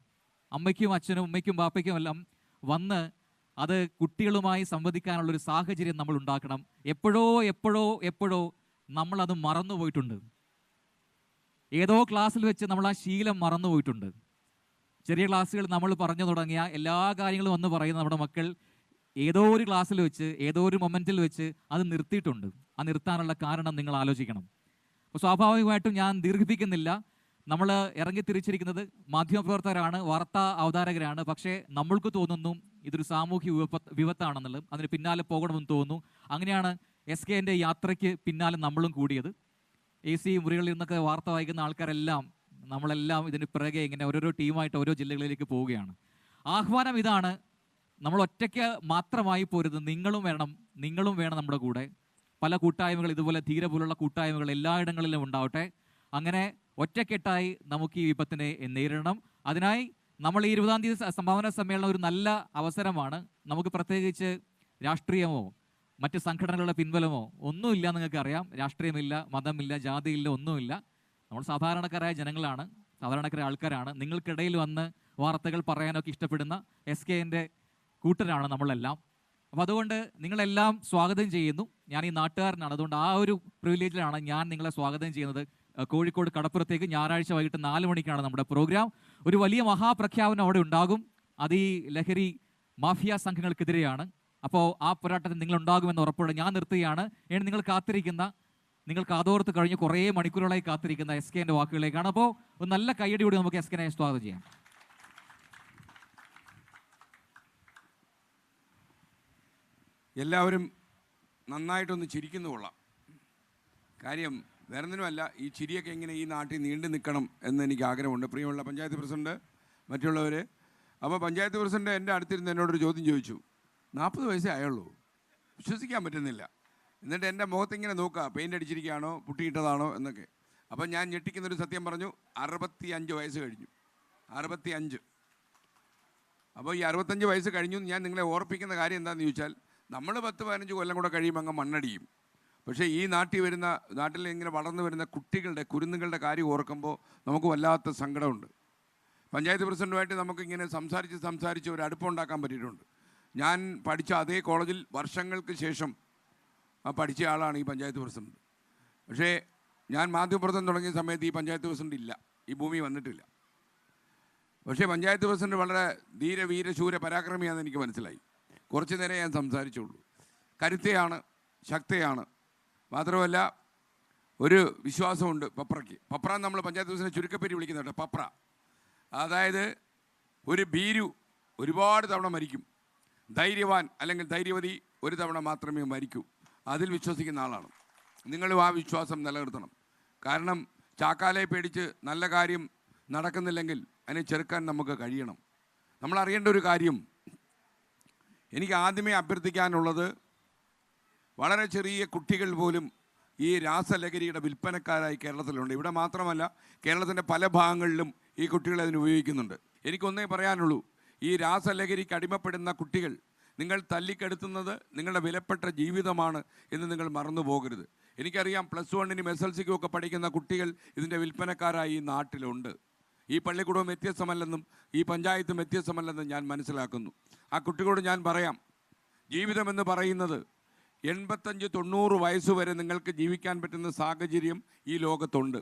അമ്മയ്ക്കും അച്ഛനും ഉമ്മയ്ക്കും ബാപ്പയ്ക്കും എല്ലാം വന്ന് അത് കുട്ടികളുമായി സംവദിക്കാനുള്ളൊരു സാഹചര്യം നമ്മൾ ഉണ്ടാക്കണം. എപ്പോഴോ നമ്മളത് മറന്നുപോയിട്ടുണ്ട്. ഏതോ ക്ലാസ്സിൽ വെച്ച് നമ്മൾ ആ ശീലം മറന്നുപോയിട്ടുണ്ട്. ചെറിയ ക്ലാസ്സുകൾ നമ്മൾ പറഞ്ഞു തുടങ്ങിയ എല്ലാ കാര്യങ്ങളും വന്ന് പറയുന്ന നമ്മുടെ മക്കൾ ഏതോ ഒരു ക്ലാസ്സിൽ വെച്ച് ഏതോ ഒരു മൊമെന്റിൽ വെച്ച് അത് നിർത്തിയിട്ടുണ്ട്. ആ നിർത്താനുള്ള കാരണം നിങ്ങൾ ആലോചിക്കണം. അപ്പോൾ സ്വാഭാവികമായിട്ടും ഞാൻ ദീർഘിപ്പിക്കുന്നില്ല. നമ്മൾ ഇറങ്ങി തിരിച്ചിരിക്കുന്നത് മാധ്യമപ്രവർത്തകരാണ്, വാർത്താ അവതാരകരാണ്. പക്ഷേ നമ്മൾക്ക് തോന്നുന്നു ഇതൊരു സാമൂഹ്യ വിപത്താണെന്നുള്ളത്. അതിന് പിന്നാലെ പോകണമെന്ന് തോന്നുന്നു. അങ്ങനെയാണ് SKന്റെ യാത്രയ്ക്ക് പിന്നാലെ നമ്മളും കൂടിയത്. AC മുറികളിൽ നിന്നൊക്കെ വാർത്ത വായിക്കുന്ന ആൾക്കാരെല്ലാം നമ്മളെല്ലാം ഇതിന് പിറകെ ഇങ്ങനെ ഓരോരോ ടീമായിട്ട് ഓരോ ജില്ലകളിലേക്ക് പോവുകയാണ്. ആഹ്വാനം ഇതാണ്, നമ്മൾ ഒറ്റയ്ക്ക് മാത്രമായി പോരുത്, നിങ്ങളും വേണം നമ്മുടെ കൂടെ. പല കൂട്ടായ്മകൾ, ഇതുപോലെ ധീര പോലുള്ള കൂട്ടായ്മകൾ എല്ലായിടങ്ങളിലും ഉണ്ടാവട്ടെ. അങ്ങനെ ഒറ്റക്കെട്ടായി നമുക്ക് ഈ വിപത്തിനെ നേരിടണം. അതിനായി നമ്മൾ ഈ 20-ാം തീയതി സംഭാവന സമ്മേളനം ഒരു നല്ല അവസരമാണ്. നമുക്ക് പ്രത്യേകിച്ച് രാഷ്ട്രീയമോ മറ്റ് സംഘടനകളുടെ പിൻബലമോ ഒന്നുമില്ല. നിങ്ങൾക്ക് അറിയാം, രാഷ്ട്രീയമില്ല, മതമില്ല, ജാതിയില്ല, ഒന്നുമില്ല. നമ്മൾ സാധാരണക്കാരായ ജനങ്ങളാണ്, സാധാരണക്കാരായ ആൾക്കാരാണ്. നിങ്ങൾക്കിടയിൽ വന്ന് വാർത്തകൾ പറയാനൊക്കെ ഇഷ്ടപ്പെടുന്ന SKന്റെ കൂട്ടരാണ് നമ്മളെല്ലാം. അപ്പോൾ അതുകൊണ്ട് നിങ്ങളെല്ലാം സ്വാഗതം ചെയ്യുന്നു. ഞാൻ ഈ നാട്ടുകാരനാണ്, അതുകൊണ്ട് ആ ഒരു പ്രിവിലേജിലാണ് ഞാൻ നിങ്ങളെ സ്വാഗതം ചെയ്യുന്നത്. കോഴിക്കോട് കടപ്പുറത്തേക്ക് ഞായറാഴ്ച വൈകിട്ട് 4 മണിക്കാണ് നമ്മുടെ പ്രോഗ്രാം. ഒരു വലിയ മഹാപ്രഖ്യാപനം അവിടെ ഉണ്ടാകും. അത് ഈ ലഹരി മാഫിയ സംഘങ്ങൾക്കെതിരെയാണ്. അപ്പോൾ ആ പോരാട്ടത്തിൽ നിങ്ങളുണ്ടാകുമെന്ന് ഉറപ്പോടെ ഞാൻ നിർത്തുകയാണ്. നിങ്ങൾ കാതോർത്ത് കഴിഞ്ഞ് കുറേ മണിക്കൂറുകളായി കാത്തിരിക്കുന്ന SKന്റെ വാക്കുകളിലേക്കാണ്. അപ്പോൾ ഒരു നല്ല കയ്യടിയോടെ നമുക്ക് SKനെ സ്വാഗതം ചെയ്യാം. എല്ലാവരും നന്നായിട്ടൊന്ന് ചിരിക്കുന്നു കൊള്ളാം. കാര്യം വേറൊന്നിനുമല്ല, ഈ ചിരിയൊക്കെ ഇങ്ങനെ ഈ നാട്ടിൽ നീണ്ടു നിൽക്കണം എന്ന് എനിക്ക് ആഗ്രഹമുണ്ട്. പ്രിയമുള്ള പഞ്ചായത്ത് പ്രസിഡന്റ്, മറ്റുള്ളവർ. അപ്പോൾ പഞ്ചായത്ത് പ്രസിഡന്റ് എൻ്റെ അടുത്തിരുന്ന് എന്നോടൊരു ചോദ്യം ചോദിച്ചു. 40 വയസ്സേ ആയുള്ളൂ, വിശ്വസിക്കാൻ പറ്റുന്നില്ല. എന്നിട്ട് എൻ്റെ മുഖത്തിങ്ങനെ നോക്കുക, പെയിൻ്റ് അടിച്ചിരിക്കുകയാണോ പുട്ടിയിട്ടതാണോ എന്നൊക്കെ. അപ്പം ഞാൻ ഞെട്ടിക്കുന്നൊരു സത്യം പറഞ്ഞു, 65 വയസ്സ് കഴിഞ്ഞു. 65. അപ്പോൾ ഈ 65 വയസ്സ് കഴിഞ്ഞു ഞാൻ നിങ്ങളെ ഓർപ്പിക്കുന്ന കാര്യം എന്താണെന്ന് ചോദിച്ചാൽ, നമ്മൾ 10-15 കൊല്ലം കൂടെ കഴിയുമ്പോൾ അങ്ങ് മണ്ണടിയും. പക്ഷേ ഈ നാട്ടിൽ ഇങ്ങനെ വളർന്നു വരുന്ന കുട്ടികളുടെ കുരുന്നുകളുടെ കാര്യം ഓർക്കുമ്പോൾ നമുക്ക് വല്ലാത്ത സങ്കടമുണ്ട്. പഞ്ചായത്ത് പ്രസിഡൻറ്റുമായിട്ട് നമുക്കിങ്ങനെ സംസാരിച്ച് ഒരു അടുപ്പമുണ്ടാക്കാൻ പറ്റിയിട്ടുണ്ട്. ഞാൻ പഠിച്ച അതേ കോളേജിൽ വർഷങ്ങൾക്ക് ശേഷം പഠിച്ച ആളാണ് ഈ പഞ്ചായത്ത് പ്രസിഡൻറ്റ്. പക്ഷേ ഞാൻ മാധ്യമപ്രവർത്തനം തുടങ്ങിയ സമയത്ത് ഈ പഞ്ചായത്ത് പ്രസിഡൻറ്റ് ഇല്ല, ഈ ഭൂമി വന്നിട്ടില്ല. പക്ഷേ പഞ്ചായത്ത് പ്രസിഡൻറ്റ് വളരെ ധീര വീര ശൂര പരാക്രമിയാണെന്ന് എനിക്ക് മനസ്സിലായി. കുറച്ച് നേരം ഞാൻ സംസാരിച്ചുള്ളൂ. കരുത്തയാണ്, ശക്തയാണ്. മാത്രമല്ല ഒരു വിശ്വാസമുണ്ട് പപ്രയ്ക്ക്. പപ്ര നമ്മൾ പഞ്ചായത്ത് പ്രസിഡന്റ് ചുരുക്കപ്പേരി വിളിക്കുന്നുണ്ട്, പപ്ര. അതായത് ഒരു ഭീരു ഒരുപാട് തവണ മരിക്കും, ധൈര്യവാൻ അല്ലെങ്കിൽ ധൈര്യവതി ഒരു തവണ മാത്രമേ മരിക്കൂ. അതിൽ വിശ്വസിക്കുന്ന ആളാണ്. നിങ്ങളും ആ വിശ്വാസം നിലനിർത്തണം. കാരണം ചാക്കാലയെ പേടിച്ച് നല്ല കാര്യം നടക്കുന്നില്ലെങ്കിൽ അതിനെ ചെറുക്കാൻ നമുക്ക് കഴിയണം. നമ്മൾ അറിയേണ്ട ഒരു കാര്യം, എനിക്ക് ആദ്യമേ അഭ്യർത്ഥിക്കാനുള്ളത്, വളരെ ചെറിയ കുട്ടികൾ പോലും ഈ രാസലഹരിയുടെ വിൽപ്പനക്കാരായി കേരളത്തിലുണ്ട്. ഇവിടെ മാത്രമല്ല, കേരളത്തിൻ്റെ പല ഭാഗങ്ങളിലും ഈ കുട്ടികൾ അതിന് ഉപയോഗിക്കുന്നുണ്ട്. എനിക്കൊന്നേ പറയാനുള്ളൂ, ഈ രാസലഹരിക്ക് അടിമപ്പെടുന്ന കുട്ടികൾ നിങ്ങൾ തല്ലിക്കെടുത്തുന്നത് നിങ്ങളുടെ വിലപ്പെട്ട ജീവിതമാണ് എന്ന് നിങ്ങൾ മറന്നു പോകരുത്. എനിക്കറിയാം, +1-നും SLCക്കും ഒക്കെ പഠിക്കുന്ന കുട്ടികൾ ഇതിൻ്റെ വിൽപ്പനക്കാരായി ഈ നാട്ടിലുണ്ട്. ഈ പള്ളിക്കൂടവും വ്യത്യസ്തമല്ലെന്നും ഈ പഞ്ചായത്തും വ്യത്യസ്തമല്ലെന്നും ഞാൻ മനസ്സിലാക്കുന്നു. ആ കുട്ടികളോട് ഞാൻ പറയാം, ജീവിതമെന്ന് പറയുന്നത് 85-90 വയസ്സ് വരെ നിങ്ങൾക്ക് ജീവിക്കാൻ പറ്റുന്ന സാഹചര്യം ഈ ലോകത്തുണ്ട്.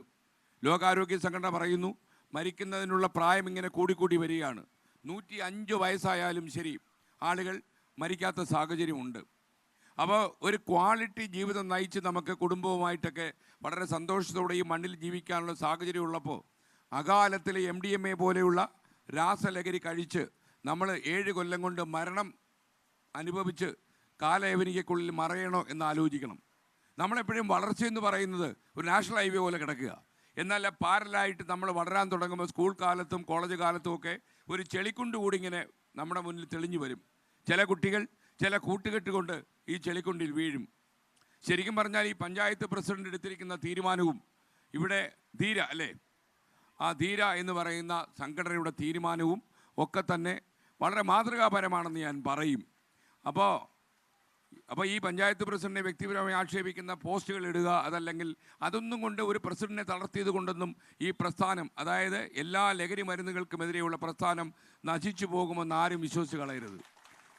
ലോകാരോഗ്യ സംഘടന പറയുന്നു, മരിക്കുന്നതിനുള്ള പ്രായം ഇങ്ങനെ കൂടിക്കൂടി വരികയാണ്. 105 വയസ്സായാലും ശരി ആളുകൾ മരിക്കാത്ത സാഹചര്യമുണ്ട്. അപ്പോൾ ഒരു ക്വാളിറ്റി ജീവിതം നയിച്ച് നമുക്ക് കുടുംബവുമായിട്ടൊക്കെ വളരെ സന്തോഷത്തോടെ ഈ മണ്ണിൽ ജീവിക്കാനുള്ള സാഹചര്യം ഉള്ളപ്പോൾ അകാലത്തിൽ MDMA പോലെയുള്ള രാസലഹരി കഴിച്ച് നമ്മൾ 7 കൊല്ലം കൊണ്ട് മരണം അനുഭവിച്ച് കാലയവനികയ്ക്കുള്ളിൽ മറയണോ എന്ന് ആലോചിക്കണം. നമ്മളെപ്പോഴും വളർച്ചയെന്ന് പറയുന്നത് ഒരു നാഷണൽ ഹൈവേ പോലെ കിടക്കുക. എന്നാൽ പാരലായിട്ട് നമ്മൾ വളരാൻ തുടങ്ങുമ്പോൾ സ്കൂൾ കാലത്തും കോളേജ് കാലത്തും ഒക്കെ ഒരു ചെളിക്കുണ്ട് കൂടി ഇങ്ങനെ നമ്മുടെ മുന്നിൽ തെളിഞ്ഞു വരും. ചില കുട്ടികൾ ചില കൂട്ടുകെട്ട് കൊണ്ട് ഈ ചെളിക്കുണ്ടിൽ വീഴും. ശരിക്കും പറഞ്ഞാൽ ഈ പഞ്ചായത്ത് പ്രസിഡന്റ് എടുത്തിരിക്കുന്ന തീരുമാനവും ഇവിടെ ധീര അല്ലേ, ആ ധീര എന്ന് പറയുന്ന സംഘടനയുടെ തീരുമാനവും ഒക്കെ തന്നെ വളരെ മാതൃകാപരമാണെന്ന് ഞാൻ പറയും. അപ്പോൾ ഈ പഞ്ചായത്ത് പ്രസിഡന്റിനെ വ്യക്തിപരമായി ആക്ഷേപിക്കുന്ന പോസ്റ്റുകൾ ഇടുക, അതല്ലെങ്കിൽ അതൊന്നും കൊണ്ട് ഒരു പ്രസിഡന്റിനെ തളർത്തിയത് കൊണ്ടൊന്നും ഈ പ്രസ്ഥാനം, അതായത് എല്ലാ ലഹരി മരുന്നുകൾക്കുമെതിരെയുള്ള പ്രസ്ഥാനം നശിച്ചു പോകുമെന്ന് ആരും വിശ്വസിച്ച് കളയരുത്.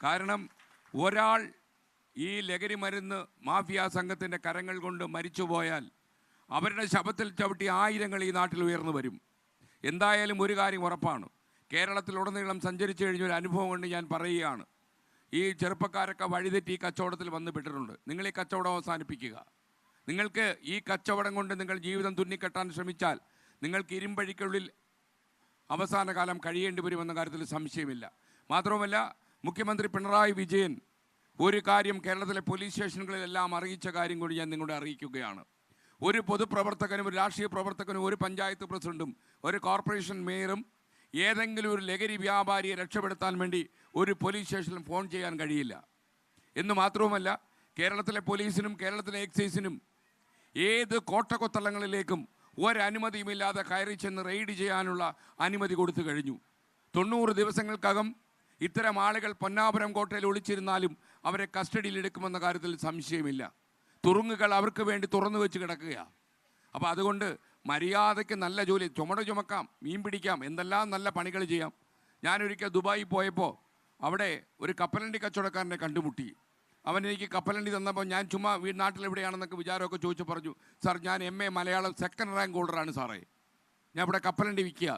കാരണം ഒരാൾ ഈ ലഹരി മരുന്ന് മാഫിയ സംഘത്തിൻ്റെ കരങ്ങൾ കൊണ്ട് മരിച്ചുപോയാൽ അവരുടെ ശവത്തിൽ ചവിട്ടി 1000 ഈ നാട്ടിൽ ഉയർന്നു വരും. എന്തായാലും ഒരു കാര്യം ഉറപ്പാണ്, കേരളത്തിലുടനീളം സഞ്ചരിച്ചു കഴിഞ്ഞൊരു അനുഭവം കൊണ്ട് ഞാൻ പറയുകയാണ്, ഈ ചെറുപ്പക്കാരൊക്കെ വഴിതെറ്റി ഈ കച്ചവടത്തിൽ വന്ന് പെട്ടിട്ടുണ്ട്. നിങ്ങൾ ഈ കച്ചവടം അവസാനിപ്പിക്കുക. നിങ്ങൾക്ക് ഈ കച്ചവടം കൊണ്ട് നിങ്ങൾ ജീവിതം തുന്നിക്കെട്ടാൻ ശ്രമിച്ചാൽ നിങ്ങൾക്ക് ഇരുമ്പഴിക്കുള്ളിൽ അവസാന കാലം കഴിയേണ്ടി വരുമെന്ന കാര്യത്തിൽ സംശയമില്ല. മാത്രവുമല്ല, മുഖ്യമന്ത്രി പിണറായി വിജയൻ ഒരു കാര്യം കേരളത്തിലെ പോലീസ് സ്റ്റേഷനുകളിലെല്ലാം അറിയിച്ച കാര്യം കൂടി ഞാൻ നിങ്ങളോട് അറിയിക്കുകയാണ്. ഒരു പൊതുപ്രവർത്തകനും ഒരു രാഷ്ട്രീയ പ്രവർത്തകനും ഒരു പഞ്ചായത്ത് പ്രസിഡന്റും ഒരു കോർപ്പറേഷൻ മേയറും ഏതെങ്കിലും ഒരു ലഹരി വ്യാപാരിയെ രക്ഷപ്പെടുത്താൻ വേണ്ടി ഒരു പോലീസ് സ്റ്റേഷനിലും ഫോൺ ചെയ്യാൻ കഴിയില്ല. എന്ന് മാത്രവുമല്ല, കേരളത്തിലെ പോലീസിനും കേരളത്തിലെ എക്സൈസിനും ഏത് കോട്ടകൊത്തളങ്ങളിലേക്കും ഒരനുമതിയുമില്ലാതെ കയറി ചെന്ന് റെയ്ഡ് ചെയ്യാനുള്ള അനുമതി കൊടുത്തു കഴിഞ്ഞു. 90 ദിവസങ്ങൾക്കകം ഇത്തരം ആളുകൾ പൊന്നാപുരം കോട്ടയിൽ ഒളിച്ചിരുന്നാലും അവരെ കസ്റ്റഡിയിലെടുക്കുമെന്ന കാര്യത്തിൽ സംശയമില്ല. തുറുങ്ങുകൾ അവർക്ക് വേണ്ടി തുറന്നു വെച്ച് കിടക്കുകയാണ്. അപ്പോൾ അതുകൊണ്ട് മര്യാദയ്ക്ക് നല്ല ജോലി, ചുമക്കാം, മീൻ പിടിക്കാം, എന്തെല്ലാം നല്ല പണികൾ ചെയ്യാം. ഞാനൊരിക്കൽ ദുബായി പോയപ്പോൾ അവിടെ ഒരു കപ്പലണ്ടി കച്ചവടക്കാരനെ കണ്ടുമുട്ടി. അവൻ എനിക്ക് കപ്പലണ്ടി തന്നപ്പോൾ ഞാൻ ചുമ്മാ നാട്ടിലെവിടെയാണെന്നൊക്കെ വിചാരമൊക്കെ ചോദിച്ചു പറഞ്ഞു, സാർ ഞാൻ MA മലയാളം 2nd റാങ്ക് ഹോൾഡറാണ് സാറേ, ഞാൻ ഇവിടെ കപ്പലണ്ടി വിൽക്കുക,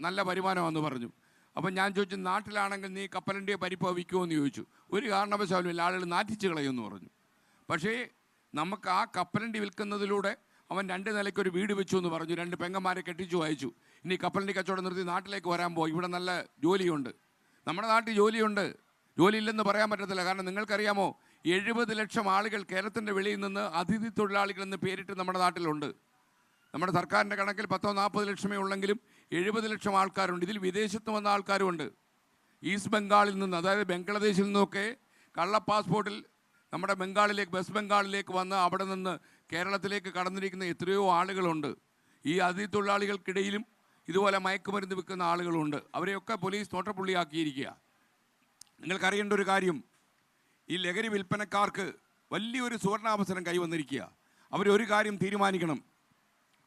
നല്ല വരുമാനമാണെന്ന് പറഞ്ഞു. അപ്പം ഞാൻ ചോദിച്ചു, നാട്ടിലാണെങ്കിൽ നീ കപ്പലണ്ടിയെ പരിപ്പോ വിൽക്കുമോ എന്ന് ചോദിച്ചു. ഒരു കാരണവശാലും ഇല്ല, ആളുകൾ നാറ്റിച്ച് കളയുമെന്ന് പറഞ്ഞു. പക്ഷേ നമുക്ക് ആ കപ്പലണ്ടി വിൽക്കുന്നതിലൂടെ അവൻ 2 നിലയ്ക്കൊരു വീട് വെച്ചു എന്ന് പറഞ്ഞു, 2 പെങ്ങന്മാരെ കെട്ടിച്ചു അയച്ചു. ഇനി കപ്പലണ്ടി കച്ചവടം നിർത്തി നാട്ടിലേക്ക് വരാൻ പോയി, ഇവിടെ നല്ല ജോലിയുണ്ട്. നമ്മുടെ നാട്ടിൽ ജോലിയുണ്ട്, ജോലിയില്ലെന്ന് പറയാൻ പറ്റത്തില്ല. കാരണം നിങ്ങൾക്കറിയാമോ, 70 ലക്ഷം ആളുകൾ കേരളത്തിൻ്റെ വെളിയിൽ നിന്ന് അതിഥി തൊഴിലാളികൾ എന്ന് പേരിട്ട് നമ്മുടെ നാട്ടിലുണ്ട്. നമ്മുടെ സർക്കാരിൻ്റെ കണക്കിൽ 10-40 ലക്ഷമേ ഉള്ളെങ്കിലും 70 ലക്ഷം ആൾക്കാരുണ്ട്. ഇതിൽ വിദേശത്ത് വന്ന ആൾക്കാരുമുണ്ട്. ഈസ്റ്റ് ബംഗാളിൽ നിന്ന്, അതായത് ബംഗ്ലാദേശിൽ നിന്നൊക്കെ കള്ള പാസ്പോർട്ടിൽ നമ്മുടെ ബംഗാളിലേക്ക്, വെസ്റ്റ് ബംഗാളിലേക്ക് വന്ന് അവിടെ നിന്ന് കേരളത്തിലേക്ക് കടന്നിരിക്കുന്ന എത്രയോ ആളുകളുണ്ട്. ഈ അതിഥി തൊഴിലാളികൾക്കിടയിലും ഇതുപോലെ മയക്കുമരുന്ന് വിൽക്കുന്ന ആളുകളുണ്ട്. അവരെയൊക്കെ പോലീസ് നോട്ടപ്പുള്ളിയാക്കിയിരിക്കുക. നിങ്ങൾക്കറിയേണ്ട ഒരു കാര്യം, ഈ ലഹരി വിൽപ്പനക്കാർക്ക് വലിയൊരു സുവർണാവസരം കൈവന്നിരിക്കുക. അവരൊരു കാര്യം തീരുമാനിക്കണം.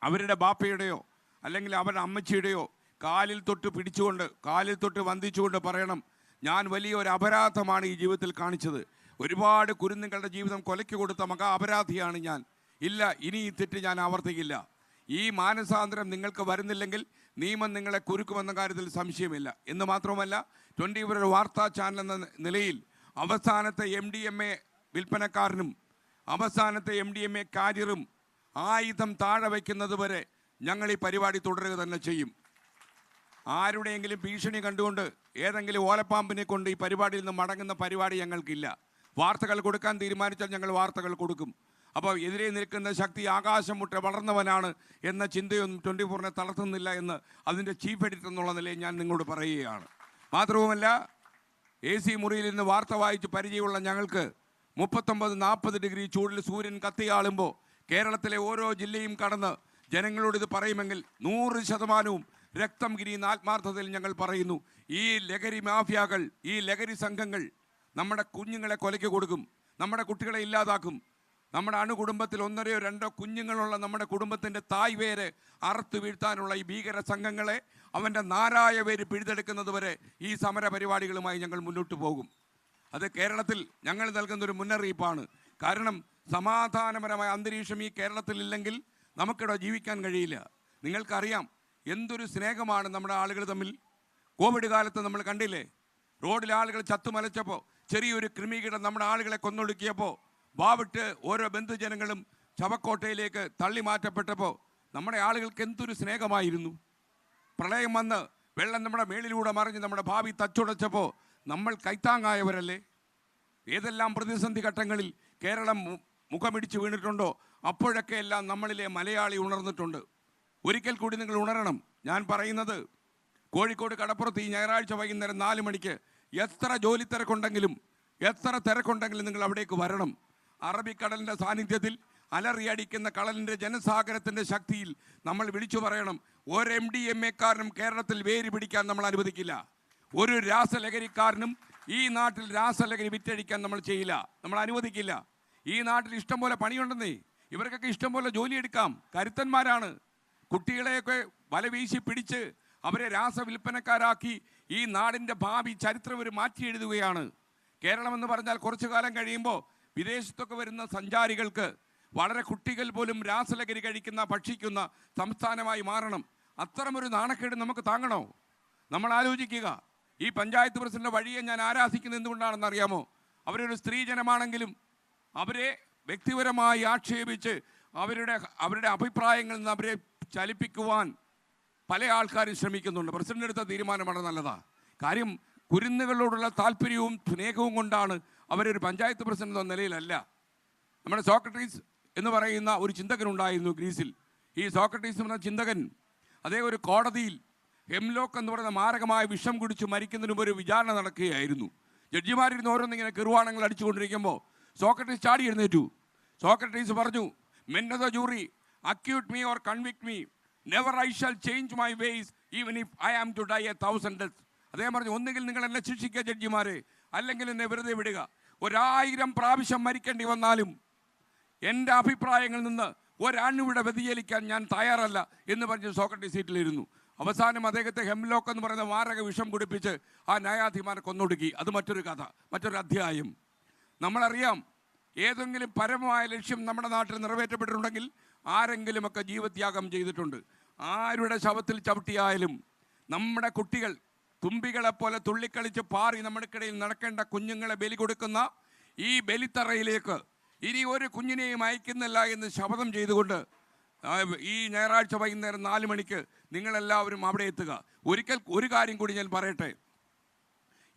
അവരുടെ ബാപ്പയുടെയോ അല്ലെങ്കിൽ അവരുടെ അമ്മച്ചിയുടെയോ കാലിൽ തൊട്ട് പിടിച്ചുകൊണ്ട്, കാലിൽ തൊട്ട് വന്ദിച്ചുകൊണ്ട് പറയണം, ഞാൻ വലിയൊരു അപരാധമാണ് ഈ ജീവിതത്തിൽ കാണിച്ചത്. ഒരുപാട് കുരുന്നുകളുടെ ജീവിതം കൊലയ്ക്ക് കൊടുത്ത മഹാ അപരാധിയാണ് ഞാൻ. ഇല്ല, ഇനി ഈ തെറ്റ് ഞാൻ ആവർത്തിക്കില്ല. ഈ മാനസാന്തരം നിങ്ങൾക്ക് വരുന്നില്ലെങ്കിൽ നിയമം നിങ്ങളെ കുരുക്കുമെന്ന കാര്യത്തിൽ സംശയമില്ല. എന്ന് മാത്രമല്ല, 24 വാർത്താ ചാനൽ എന്ന നിലയിൽ അവസാനത്തെ MDMA വിൽപ്പനക്കാരനും അവസാനത്തെ MDMA കാരിയറും ആയുധം താഴെ വയ്ക്കുന്നത് വരെ ഞങ്ങൾ ഈ പരിപാടി തുടരുക തന്നെ ചെയ്യും. ആരുടെയെങ്കിലും ഭീഷണി കണ്ടുകൊണ്ട് ഏതെങ്കിലും ഓലപ്പാമ്പിനെ കൊണ്ട് ഈ പരിപാടിയിൽ നിന്ന് മടങ്ങുന്ന പരിപാടി ഞങ്ങൾക്കില്ല. വാർത്തകൾ കൊടുക്കാൻ തീരുമാനിച്ചാൽ ഞങ്ങൾ വാർത്തകൾ കൊടുക്കും. അപ്പോൾ എതിരെ നിൽക്കുന്ന ശക്തി ആകാശം മുട്ട വളർന്നവനാണ് എന്ന ചിന്തയൊന്നും 24-നെ തളർത്തുന്നില്ല എന്ന് അതിൻ്റെ ചീഫ് എഡിറ്റർ എന്നുള്ള നിലയിൽ ഞാൻ നിങ്ങളോട് പറയുകയാണ്. മാത്രവുമല്ല, AC മുറിയിൽ നിന്ന് വാർത്ത വായിച്ച് പരിചയമുള്ള ഞങ്ങൾക്ക് 39-40 ഡിഗ്രി ചൂടിൽ സൂര്യൻ കത്തിയാളുമ്പോൾ കേരളത്തിലെ ഓരോ ജില്ലയും കടന്ന് ജനങ്ങളോട് ഇത് പറയുമെങ്കിൽ 100% രക്തം കിരിയുന്ന ആത്മാർത്ഥതയിൽ ഞങ്ങൾ പറയുന്നു. ഈ ലഹരി മാഫിയകൾ, ഈ ലഹരി സംഘങ്ങൾ നമ്മുടെ കുഞ്ഞുങ്ങളെ കൊലയ്ക്ക് കൊടുക്കും, നമ്മുടെ കുട്ടികളെ ഇല്ലാതാക്കും. നമ്മുടെ അണുകുടുംബത്തിൽ 1-2 കുഞ്ഞുങ്ങളുള്ള നമ്മുടെ കുടുംബത്തിൻ്റെ തായ് വേര് അറുത്തു വീഴ്ത്താനുള്ള ഈ ഭീകര സംഘങ്ങളെ അവൻ്റെ നാരായ വേര് പിഴുതെടുക്കുന്നത് വരെ ഈ സമര പരിപാടികളുമായി ഞങ്ങൾ മുന്നോട്ട് പോകും. അത് കേരളത്തിൽ ഞങ്ങൾ നൽകുന്നൊരു മുന്നറിയിപ്പാണ്. കാരണം സമാധാനപരമായ അന്തരീക്ഷം ഈ കേരളത്തിൽ ഇല്ലെങ്കിൽ നമുക്കിവിടെ ജീവിക്കാൻ കഴിയില്ല. നിങ്ങൾക്കറിയാം എന്തൊരു സ്നേഹമാണ് നമ്മുടെ ആളുകൾ തമ്മിൽ. കോവിഡ് കാലത്ത് നമ്മൾ കണ്ടില്ലേ, റോഡിൽ ആളുകൾ ചത്തുമലച്ചപ്പോൾ, ചെറിയൊരു കൃമികീടം നമ്മുടെ ആളുകളെ കൊന്നൊടുക്കിയപ്പോൾ വാവിട്ട് ഓരോ ബന്ധുജനങ്ങളും ശവക്കോട്ടയിലേക്ക് തള്ളി മാറ്റപ്പെട്ടപ്പോൾ നമ്മുടെ ആളുകൾക്ക് എന്തൊരു സ്നേഹമായിരുന്നു. പ്രളയം വന്ന് വെള്ളം നമ്മുടെ മേളിലൂടെ മറിഞ്ഞ് നമ്മുടെ ഭാവി തച്ചുടച്ചപ്പോൾ നമ്മൾ കൈത്താങ്ങായവരല്ലേ? ഏതെല്ലാം പ്രതിസന്ധി ഘട്ടങ്ങളിൽ കേരളം മുഖമിടിച്ച് വീണിട്ടുണ്ടോ അപ്പോഴൊക്കെ എല്ലാം നമ്മളിലെ മലയാളി ഉണർന്നിട്ടുണ്ട്. ഒരിക്കൽ കൂടി നിങ്ങൾ ഉണരണം. ഞാൻ പറയുന്നത്, കോഴിക്കോട് കടപ്പുറത്ത് ഈ ഞായറാഴ്ച വൈകുന്നേരം 4 മണിക്ക് എത്ര ജോലി തിരക്കുണ്ടെങ്കിലും നിങ്ങൾ അവിടേക്ക് വരണം. അറബിക്കടലിൻ്റെ സാന്നിധ്യത്തിൽ അലറിയടിക്കുന്ന കടലിൻ്റെ ജനസാഗരത്തിൻ്റെ ശക്തിയിൽ നമ്മൾ വിളിച്ചു പറയണം, ഒരു MDMA-കാരനും കേരളത്തിൽ വേര് പിടിക്കാൻ നമ്മൾ അനുവദിക്കില്ല. ഒരു രാസലഹരിക്കാരനും ഈ നാട്ടിൽ രാസലഹരി വിറ്റഴിക്കാൻ നമ്മൾ ചെയ്യില്ല, നമ്മൾ അനുവദിക്കില്ല. ഈ നാട്ടിൽ ഇഷ്ടം പോലെ പണിയുണ്ടെന്നേ, ഇവർക്കൊക്കെ ഇഷ്ടം പോലെ ജോലിയെടുക്കാം, കരുത്തന്മാരാണ്. കുട്ടികളെയൊക്കെ വല വീശി പിടിച്ച് അവരെ രാസവിൽപ്പനക്കാരാക്കി ഈ നാടിൻ്റെ ഭാവി ചരിത്രം ഒരു മാറ്റി എഴുതുകയാണ്. കേരളമെന്ന് പറഞ്ഞാൽ കുറച്ചു കാലം കഴിയുമ്പോൾ വിദേശത്തൊക്കെ വരുന്ന സഞ്ചാരികൾക്ക് വളരെ കുട്ടികൾ പോലും രാസലഹരി കഴിക്കുന്ന, ഭക്ഷിക്കുന്ന സംസ്ഥാനമായി മാറണം. അത്തരമൊരു നാണക്കേട് നമുക്ക് താങ്ങണോ? നമ്മൾ ആലോചിക്കുക. ഈ പഞ്ചായത്ത് പ്രസിഡന്റ് വഴിയെ ഞാൻ ആരാധിക്കുന്നത് എന്തുകൊണ്ടാണെന്ന് അറിയാമോ? അവരൊരു സ്ത്രീജനമാണെങ്കിലും അവരെ വ്യക്തിപരമായി ആക്ഷേപിച്ച് അവരുടെ അഭിപ്രായങ്ങളിൽ നിന്ന് അവരെ ചലിപ്പിക്കുവാൻ പല ആൾക്കാരും ശ്രമിക്കുന്നുണ്ട്. പ്രസിഡന്റ് എടുത്ത തീരുമാനം വളരെ നല്ലതാണ്. കാര്യം കുരുന്നുകളോടുള്ള താല്പര്യവും സ്നേഹവും കൊണ്ടാണ് അവരൊരു പഞ്ചായത്ത് പ്രസിഡന്റ് എന്ന നിലയിലല്ല. നമ്മുടെ സോക്രട്ടീസ് എന്ന് പറയുന്ന ഒരു ചിന്തകനുണ്ടായിരുന്നു ഗ്രീസിൽ. ഈ സോക്രട്ടീസ് എന്ന ചിന്തകൻ അദ്ദേഹം ഒരു കോടതിയിൽ ഹെംലോക്ക് എന്ന് പറയുന്ന മാരകമായ വിഷം കുടിച്ച് മരിക്കുന്നതിന് മുമ്പ് ഒരു വിചാരണ നടക്കുകയായിരുന്നു. ജഡ്ജിമാരിരുന്ന് ഓരോന്നിങ്ങനെ കിറുവാണങ്ങൾ അടിച്ചുകൊണ്ടിരിക്കുമ്പോൾ സോക്രട്ടീസ് ചാടി എഴുന്നേറ്റു. സോക്രട്ടീസ് പറഞ്ഞു, men of the jury, acquit me or convict me, never I shall change my ways even if I am to die 1,000 deaths. അദ്ദേഹം പറഞ്ഞു, ഒന്നുകിൽ നിങ്ങൾ എന്നെ ശിക്ഷിക്കുക ജഡ്ജിമാരെ, അല്ലെങ്കിൽ എന്നെ വെറുതെ വിടുക. 1000 പ്രാവശ്യം മരിക്കേണ്ടി വന്നാലും എൻ്റെ അഭിപ്രായങ്ങളിൽ നിന്ന് ഒരണുവിടെ വ്യതിചലിക്കാൻ ഞാൻ തയ്യാറല്ല എന്ന് പറഞ്ഞ് സോക്രട്ടീസ് സീറ്റിലിരുന്നു. അവസാനം അദ്ദേഹത്തെ ഹെംലോക്ക് എന്ന് പറയുന്ന മാരക വിഷം കുടിപ്പിച്ച് ആ ന്യായാധിമാരെ കൊന്നൊടുക്കി. അത് മറ്റൊരു കഥ, മറ്റൊരു അധ്യായം. നമ്മളറിയാം, ഏതെങ്കിലും പരമമായ ലക്ഷ്യം നമ്മുടെ നാട്ടിൽ നിറവേറ്റപ്പെട്ടിട്ടുണ്ടെങ്കിൽ ആരെങ്കിലുമൊക്കെ ജീവത്യാഗം ചെയ്തിട്ടുണ്ട്. ആരുടെ ശവത്തിൽ ചവിട്ടിയായാലും നമ്മുടെ കുട്ടികൾ തുമ്പികളെപ്പോലെ തുള്ളിക്കളിച്ച് പാറി നമ്മുടെക്കിടയിൽ നടക്കേണ്ട കുഞ്ഞുങ്ങളെ ബലി കൊടുക്കുന്ന ഈ ബലിത്തറയിലേക്ക് ഇനി ഒരു കുഞ്ഞിനെയും അയക്കുന്നില്ല എന്ന് ശപഥം ചെയ്തുകൊണ്ട് ഈ ഞായറാഴ്ച വൈകുന്നേരം 4 മണിക്ക് നിങ്ങളെല്ലാവരും അവിടെ എത്തുക. ഒരു കാര്യം കൂടി ഞാൻ പറയട്ടെ.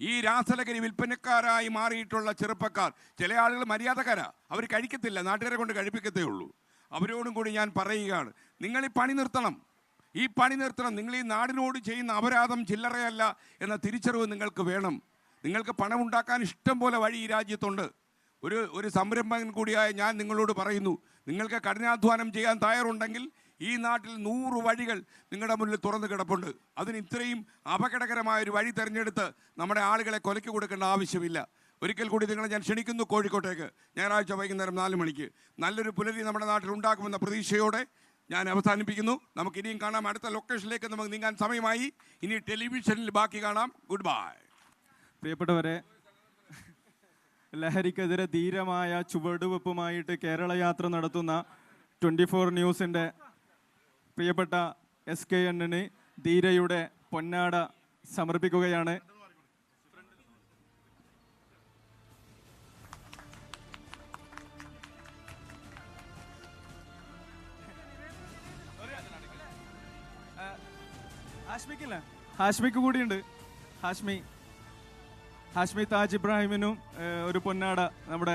ഈ രാസലഹരി വിൽപ്പനക്കാരായി മാറിയിട്ടുള്ള ചെറുപ്പക്കാർ, ചില ആളുകൾ മര്യാദക്കാരാ, അവർ കഴിക്കത്തില്ല, നാട്ടുകാരെ കൊണ്ട് കഴിപ്പിക്കത്തേ ഉള്ളൂ. അവരോടും കൂടി ഞാൻ പറയുകയാണ്, നിങ്ങൾ ഈ പണി നിർത്തണം, ഈ പണി നിർത്തണം. നിങ്ങൾ ഈ നാടിനോട് ചെയ്യുന്ന അപരാധം ചില്ലറയല്ല എന്ന തിരിച്ചറിവ് നിങ്ങൾക്ക് വേണം. നിങ്ങൾക്ക് പണം ഉണ്ടാക്കാൻ ഇഷ്ടം പോലെ വഴി ഈ രാജ്യത്തുണ്ട്. ഒരു സംരംഭകൻ കൂടിയായ ഞാൻ നിങ്ങളോട് പറയുന്നു, നിങ്ങൾക്ക് കഠിനാധ്വാനം ചെയ്യാൻ തയ്യാറുണ്ടെങ്കിൽ ഈ നാട്ടിൽ 100 വഴികൾ നിങ്ങളുടെ മുന്നിൽ തുറന്നു കിടപ്പുണ്ട്. അതിന് ഇത്രയും അപകടകരമായ ഒരു വഴി തിരഞ്ഞെടുത്ത് നമ്മുടെ ആളുകളെ കൊലയ്ക്ക് കൊടുക്കേണ്ട ആവശ്യമില്ല. ഒരിക്കൽ കൂടി നിങ്ങളെ ഞാൻ ക്ഷണിക്കുന്നു കോഴിക്കോട്ടേക്ക് ഞായറാഴ്ച വൈകുന്നേരം 4 മണിക്ക്. നല്ലൊരു പുലരി നമ്മുടെ നാട്ടിൽ ഉണ്ടാക്കുമെന്ന പ്രതീക്ഷയോടെ ഞാൻ അവസാനിപ്പിക്കുന്നു. നമുക്ക് ഇനിയും കാണാം. അടുത്ത ലൊക്കേഷനിലേക്ക് നമുക്ക് നീങ്ങാൻ സമയമായി. ഇനി ടെലിവിഷനിൽ ബാക്കി കാണാം. Good bye. പ്രിയപ്പെട്ടവരെ, ലഹരിക്കെതിരെ ധീരമായ ചുവടുവെപ്പുമായിട്ട് കേരള യാത്ര നടത്തുന്ന 24 ന്യൂസിൻ്റെ പ്രിയപ്പെട്ട SKNന് ധീരയുടെ പൊന്നാട സമർപ്പിക്കുകയാണ്. ഹാഷ്മിക്ക് കൂടിയുണ്ട്. ഹാഷ്മി താജ് ഇബ്രാഹിമിനും ഒരു പൊന്നാട നമ്മുടെ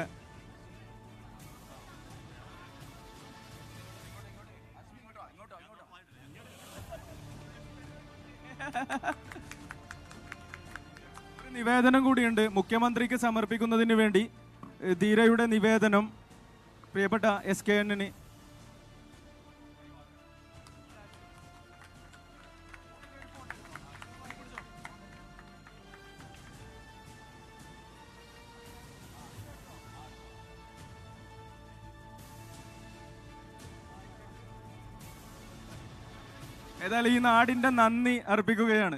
ഒരു നിവേദനം കൂടിയുണ്ട് മുഖ്യമന്ത്രിക്ക് സമർപ്പിക്കുന്നതിന് വേണ്ടി. ധീരയുടെ നിവേദനം പ്രിയപ്പെട്ട SKNന്. ഏതായാലും ഈ നാടിൻ്റെ നന്ദി അർപ്പിക്കുകയാണ്.